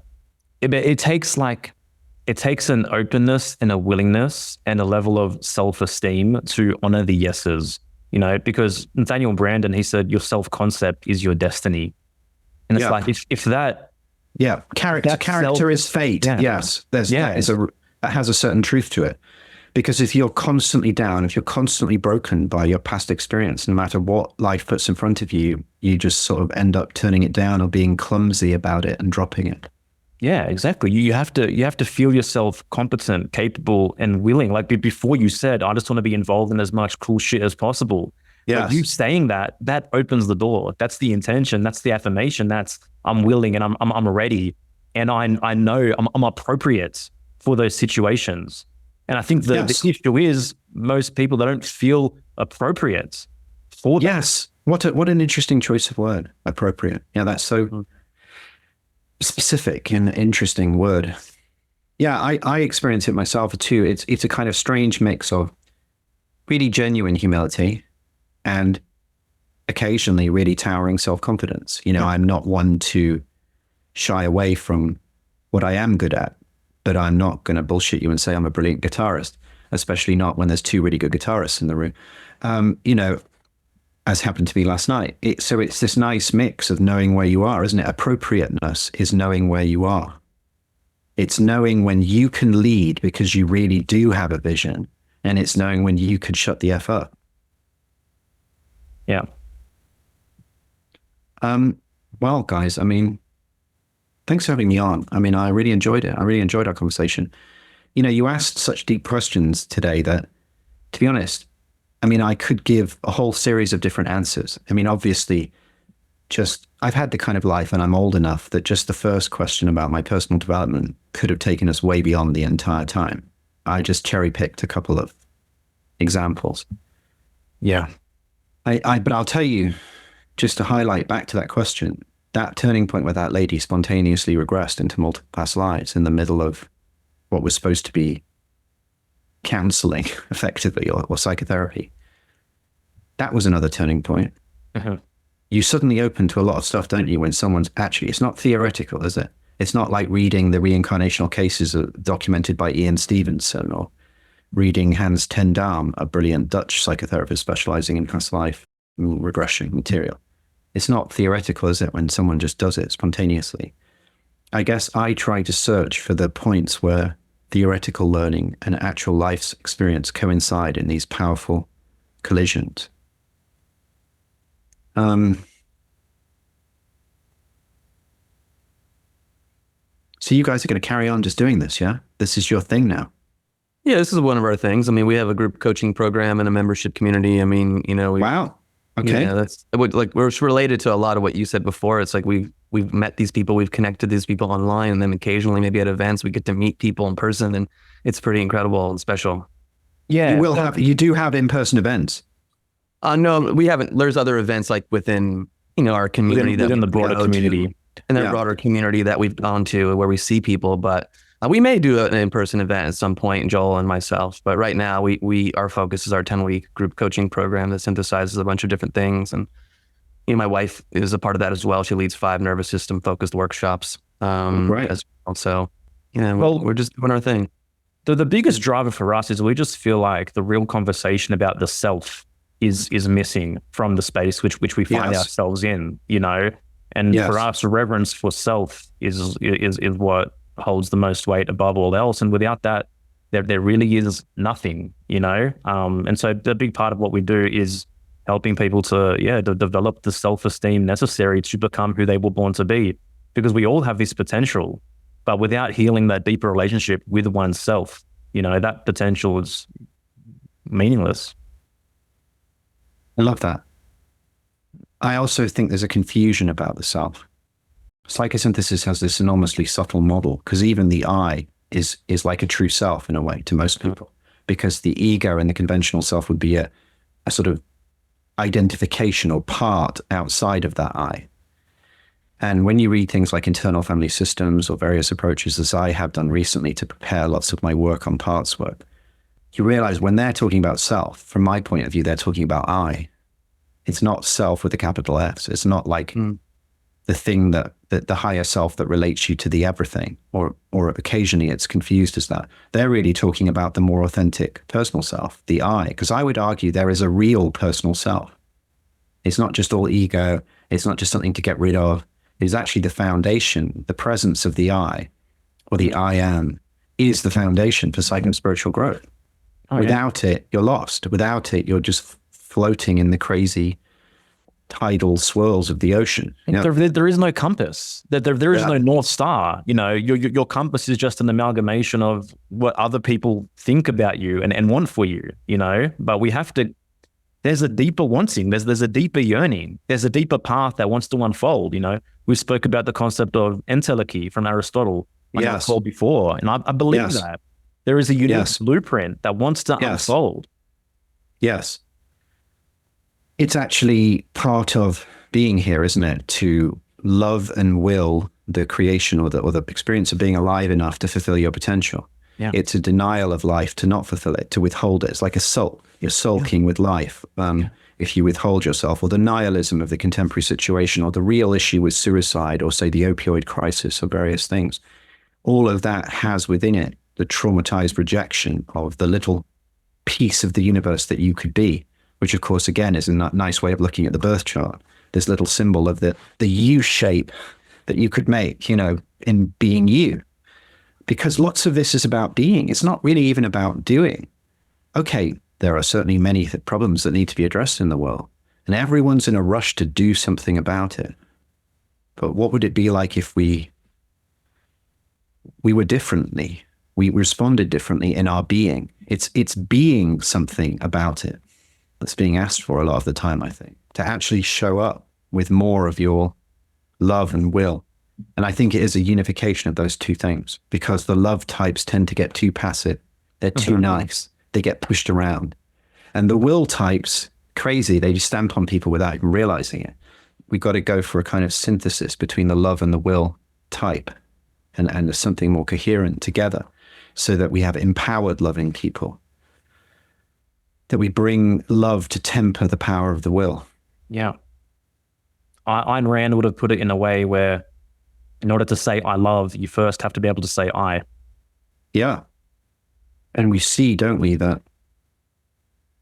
It takes an openness and a willingness and a level of self-esteem to honor the yeses, you know, because Nathaniel Brandon, he said, your self-concept is your destiny. And it's like, if that, character is fate. Yeah. Yes. That has a certain truth to it. Because if you're constantly down, if you're constantly broken by your past experience, no matter what life puts in front of you, you just sort of end up turning it down or being clumsy about it and dropping it. Yeah, exactly. You have to feel yourself competent, capable, and willing. Like before you said, I just want to be involved in as much cool shit as possible. Yeah. Like you saying that opens the door. That's the intention. That's the affirmation. That's I'm willing and I'm ready. And I know I'm appropriate for those situations. And I think the issue is most people, they don't feel appropriate for that. Yes. What an interesting choice of word, appropriate. Yeah, that's so specific and interesting word. Yeah, I experience it myself too. It's a kind of strange mix of really genuine humility and occasionally really towering self-confidence. You know, I'm not one to shy away from what I am good at, but I'm not going to bullshit you and say I'm a brilliant guitarist, especially not when there's two really good guitarists in the room, you know, as happened to be last night. So it's this nice mix of knowing where you are, isn't it? Appropriateness is knowing where you are. It's knowing when you can lead because you really do have a vision, and it's knowing when you could shut the F up. Yeah. Well, guys, I mean, thanks for having me on. I mean, I really enjoyed it. I really enjoyed our conversation. You know, you asked such deep questions today that, to be honest, I mean, I could give a whole series of different answers. I mean, obviously, I've had the kind of life and I'm old enough that just the first question about my personal development could have taken us way beyond the entire time. I just cherry picked a couple of examples. Yeah. But I'll tell you, just to highlight back to that question, that turning point where that lady spontaneously regressed into multiple past lives in the middle of what was supposed to be counseling, effectively, or psychotherapy, that was another turning point. Uh-huh. You suddenly open to a lot of stuff, don't you, when someone's actually, it's not theoretical, is it? It's not like reading the reincarnational cases documented by Ian Stevenson, or reading Hans ten Dam, a brilliant Dutch psychotherapist specializing in past life regression material. It's not theoretical, is it, when someone just does it spontaneously? I guess I try to search for the points where theoretical learning and actual life's experience coincide in these powerful collisions. So you guys are going to carry on just doing this, yeah? This is your thing now. Yeah, this is one of our things. I mean, we have a group coaching program and a membership community. I mean, you know, Wow. Okay. Yeah, we're related to a lot of what you said before. It's like we've met these people, we've connected these people online, and then occasionally maybe at events we get to meet people in person, and it's pretty incredible and special. Yeah. You do have in-person events. No, we haven't. There's other events like within, you know, our community, within the broader community. And the broader community that we've gone to where we see people, but we may do an in-person event at some point, Joel and myself. But right now, our focus is our 10-week group coaching program that synthesizes a bunch of different things. And you know, my wife is a part of that as well. She leads 5 nervous system focused workshops. Right. As well. So, yeah, Well, we're just doing our thing. The biggest driver for us is we just feel like the real conversation about the self is missing from the space which we find ourselves in, you know. And for us, reverence for self is what holds the most weight above all else. And without that, there really is nothing, you know. And so the big part of what we do is helping people to develop the self-esteem necessary to become who they were born to be, because we all have this potential, but without healing that deeper relationship with oneself, you know, that potential is meaningless. I love that. I also think there's a confusion about the self. Psychosynthesis has this enormously subtle model, because even the I is like a true self in a way to most people, because the ego and the conventional self would be a sort of identification or part outside of that I. And when you read things like internal family systems or various approaches, as I have done recently to prepare lots of my work on parts work, you realize when they're talking about self, from my point of view, they're talking about I. It's not self with a capital S. It's not like the thing that the higher self that relates you to the everything, or occasionally it's confused as that. They're really talking about the more authentic personal self, the I, because I would argue there is a real personal self. It's not just all ego. It's not just something to get rid of. It's actually the foundation, the presence of the I, or the I am, is the foundation for psycho-spiritual growth. Without it, you're lost. Without it, you're just floating in the crazy tidal swirls of the ocean. There is no compass. There is no North Star. Your compass is just an amalgamation of what other people think about you and want for you, But we have to, there's a deeper wanting, there's a deeper yearning, there's a deeper path that wants to unfold, We spoke about the concept of entelechy from Aristotle on our call before, and I believe that. There is a unique blueprint that wants to unfold. Yes. It's actually part of being here, isn't it? To love and will the creation or the experience of being alive enough to fulfill your potential. Yeah. It's a denial of life to not fulfill it, to withhold it. It's like a sulk. You're sulking with life if you withhold yourself, or the nihilism of the contemporary situation, or the real issue with suicide, or say the opioid crisis, or various things. All of that has within it the traumatized rejection of the little piece of the universe that you could be, which of course, again, is a nice way of looking at the birth chart. This little symbol of the U shape that you could make, in being you. Because lots of this is about being. It's not really even about doing. Okay, there are certainly many problems that need to be addressed in the world, and everyone's in a rush to do something about it. But what would it be like if we were differently? We responded differently in our being. It's being something about it that's being asked for a lot of the time, I think, to actually show up with more of your love and will. And I think it is a unification of those two things, because the love types tend to get too passive. They're too nice. They get pushed around. And the will types, crazy, they just stamp on people without even realizing it. We've got to go for a kind of synthesis between the love and the will type, and something more coherent together, so that we have empowered loving people, that we bring love to temper the power of the will. Yeah. Ayn Rand would have put it in a way where in order to say I love, you first have to be able to say I. Yeah. And we see, don't we, that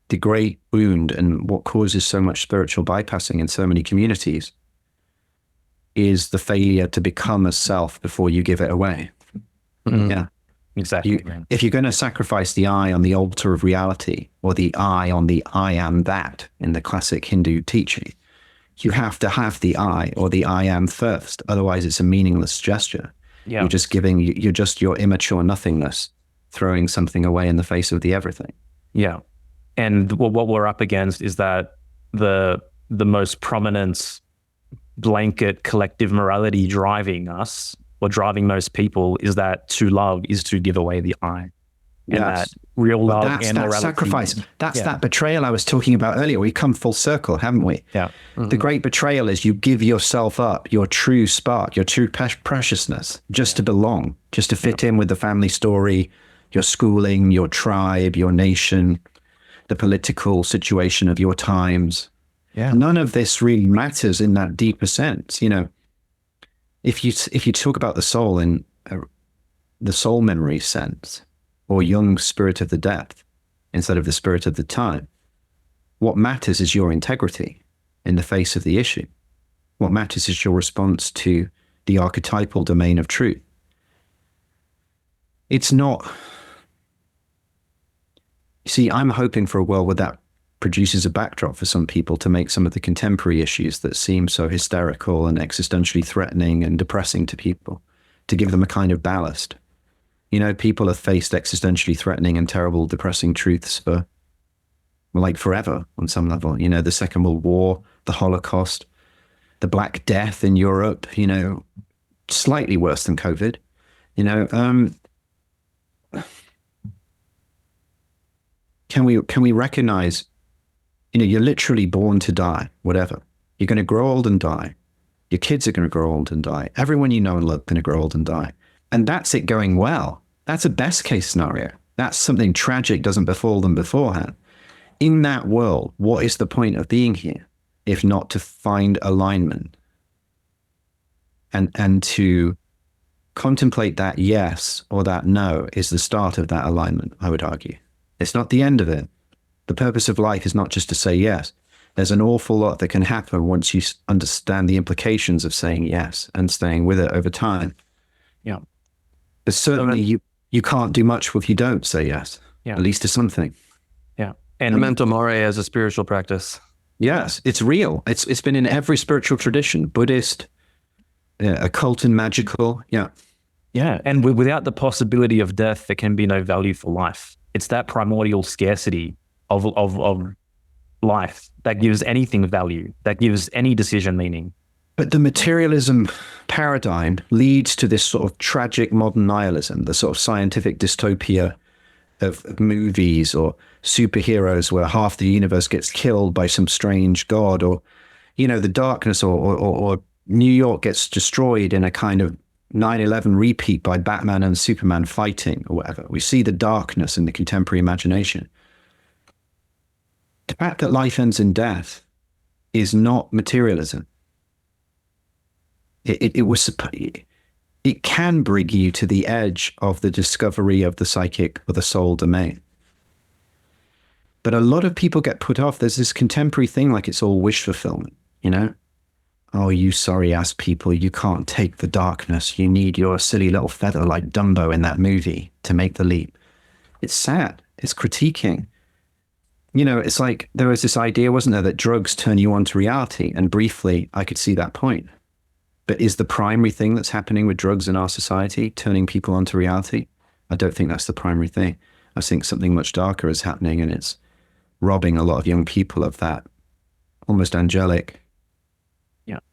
the great wound and what causes so much spiritual bypassing in so many communities is the failure to become a self before you give it away. Mm-hmm. Yeah. Exactly. If you're going to sacrifice the I on the altar of reality, or the I on the I am that in the classic Hindu teaching, you have to have the I, or the I am first. Otherwise, it's a meaningless gesture. Yeah. You're just your immature nothingness throwing something away in the face of the everything. Yeah. And what we're up against is that the most prominent blanket collective morality driving us, or driving most people, is that to love is to give away the I. And that real love and that morality. Sacrifice. That's that betrayal I was talking about earlier. We come full circle, haven't we? Yeah. Mm-hmm. The great betrayal is you give yourself up, your true spark, your true preciousness, just to belong, just to fit in with the family story, your schooling, your tribe, your nation, the political situation of your times. Yeah. None of this really matters in that deeper sense. If you talk about the soul in the soul memory sense, or Jung's spirit of the depth instead of the spirit of the time, what matters is your integrity in the face of the issue. What matters is your response to the archetypal domain of truth. It's not... You see, I'm hoping for a world where that produces a backdrop for some people to make some of the contemporary issues that seem so hysterical and existentially threatening and depressing to people, to give them a kind of ballast. People have faced existentially threatening and terrible, depressing truths for, forever on some level. The Second World War, the Holocaust, the Black Death in Europe, slightly worse than COVID. Can we recognize, you're literally born to die, whatever. You're going to grow old and die. Your kids are going to grow old and die. Everyone you know and love is going to grow old and die. And that's it going well. That's a best case scenario. That's something tragic doesn't befall them beforehand. In that world, what is the point of being here if not to find alignment and to contemplate that yes or that no is the start of that alignment, I would argue. It's not the end of it. The purpose of life is not just to say yes. There's an awful lot that can happen once you understand the implications of saying yes and staying with it over time. Yeah. But certainly you can't do much if you don't say yes, at least to something. Yeah. And memento mori as a spiritual practice. Yes, it's real. It's been in every spiritual tradition, Buddhist, occult and magical. Yeah. Yeah. And without the possibility of death, there can be no value for life. It's that primordial scarcity of life that gives anything value, that gives any decision meaning. But the materialism paradigm leads to this sort of tragic modern nihilism, the sort of scientific dystopia of movies or superheroes where half the universe gets killed by some strange god, or, the darkness, or New York gets destroyed in a kind of 9/11 repeat by Batman and Superman fighting or whatever. We see the darkness in the contemporary imagination. The fact that life ends in death is not materialism. It can bring you to the edge of the discovery of the psychic or the soul domain. But a lot of people get put off. There's this contemporary thing like it's all wish fulfillment, Oh, you sorry ass people, you can't take the darkness. You need your silly little feather like Dumbo in that movie to make the leap. It's sad. It's critiquing. It's like there was this idea, wasn't there, that drugs turn you on to reality. And briefly, I could see that point. But is the primary thing that's happening with drugs in our society turning people onto reality? I don't think that's the primary thing. I think something much darker is happening, and it's robbing a lot of young people of that almost angelic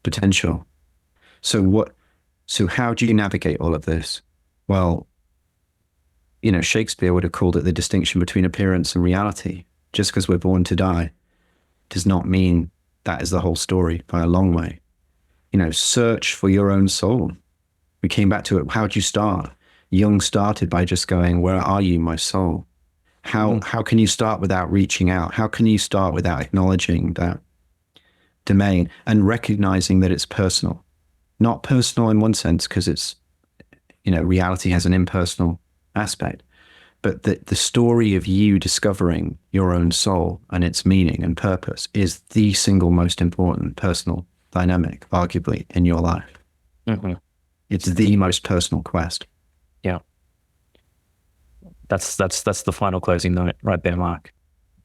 potential. So how do you navigate all of this? Well, Shakespeare would have called it the distinction between appearance and reality. Just because we're born to die does not mean that is the whole story by a long way. Search for your own soul. We came back to it. How'd you start? Jung started by just going, where are you, my soul? How can you start without reaching out? How can you start without acknowledging that domain and recognizing that it's personal? Not personal in one sense, because it's, reality has an impersonal aspect, but the story of you discovering your own soul and its meaning and purpose is the single most important personal dynamic, arguably, in your life. Mm-hmm. It's the most personal quest. Yeah. That's the final closing note right there, Mark.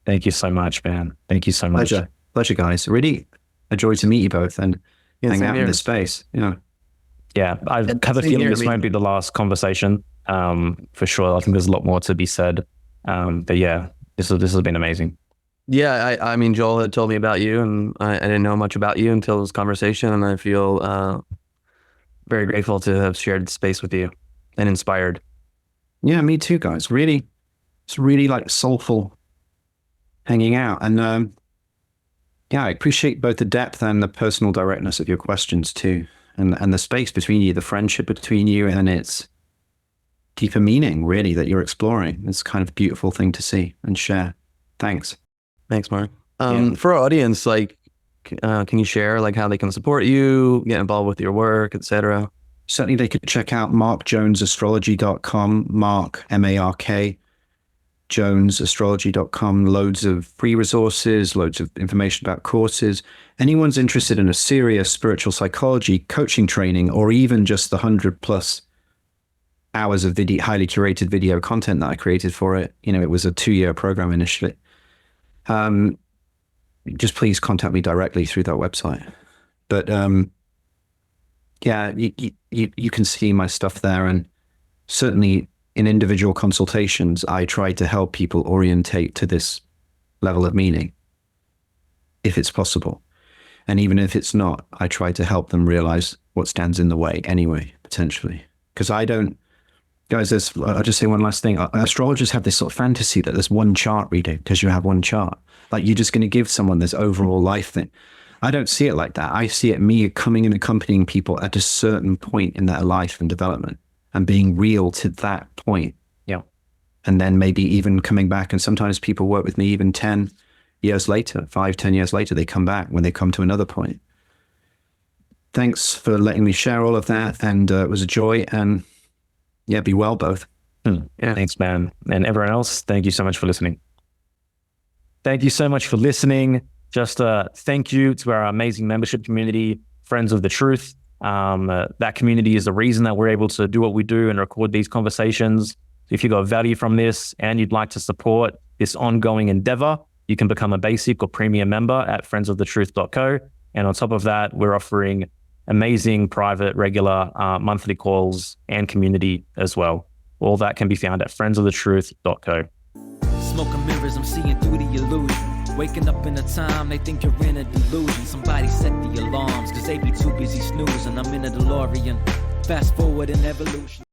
Thank you so much, man. Thank you so much. Pleasure, guys. Really a joy to meet you both and hang out in this space. Yeah, I have a feeling this won't be the last conversation, for sure. I think there's a lot more to be said. But yeah, this has been amazing. Yeah, I mean, Joel had told me about you, and I didn't know much about you until this conversation, and I feel very grateful to have shared space with you and inspired. Yeah, me too, guys. Really, it's really like soulful hanging out. And I appreciate both the depth and the personal directness of your questions too, and the space between you, the friendship between you, and its deeper meaning, really, that you're exploring. It's kind of a beautiful thing to see and share. Thanks. Thanks, Mark. For our audience, can you share how they can support you, get involved with your work, etc.? Certainly, they could check out markjonesastrology.com, Mark, M-A-R-K, jonesastrology.com. Loads of free resources, loads of information about courses. Anyone's interested in a serious spiritual psychology coaching training, or even just the 100+ hours of highly curated video content that I created for it. It was a 2-year program initially. Just please contact me directly through that website. But you can see my stuff there, and certainly in individual consultations, I try to help people orientate to this level of meaning, if it's possible. And even if it's not, I try to help them realize what stands in the way anyway, potentially. Because guys, I'll just say one last thing. Astrologers have this sort of fantasy that there's one chart reading because you have one chart. Like you're just going to give someone this overall life thing. I don't see it like that. I see it me coming and accompanying people at a certain point in their life and development and being real to that point. Yeah. And then maybe even coming back. And sometimes people work with me even 10 years later, 5-10 years later, they come back when they come to another point. Thanks for letting me share all of that. And it was a joy. And yeah, be well, both. Yeah. Thanks, man. And everyone else, thank you so much for listening. Thank you so much for listening. Just thank you to our amazing membership community, Friends of the Truth. That community is the reason that we're able to do what we do and record these conversations. If you got value from this and you'd like to support this ongoing endeavor, you can become a basic or premium member at friendsofthetruth.co. And on top of that, we're offering amazing private, regular monthly calls and community as well. All that can be found at friendsofthetruth.co. Smoking mirrors, I'm seeing through the illusion. Waking up in a time, they think you're in a delusion. Somebody set the alarms, cause they be too busy snoozing. I'm in a DeLorean, fast forward in evolution.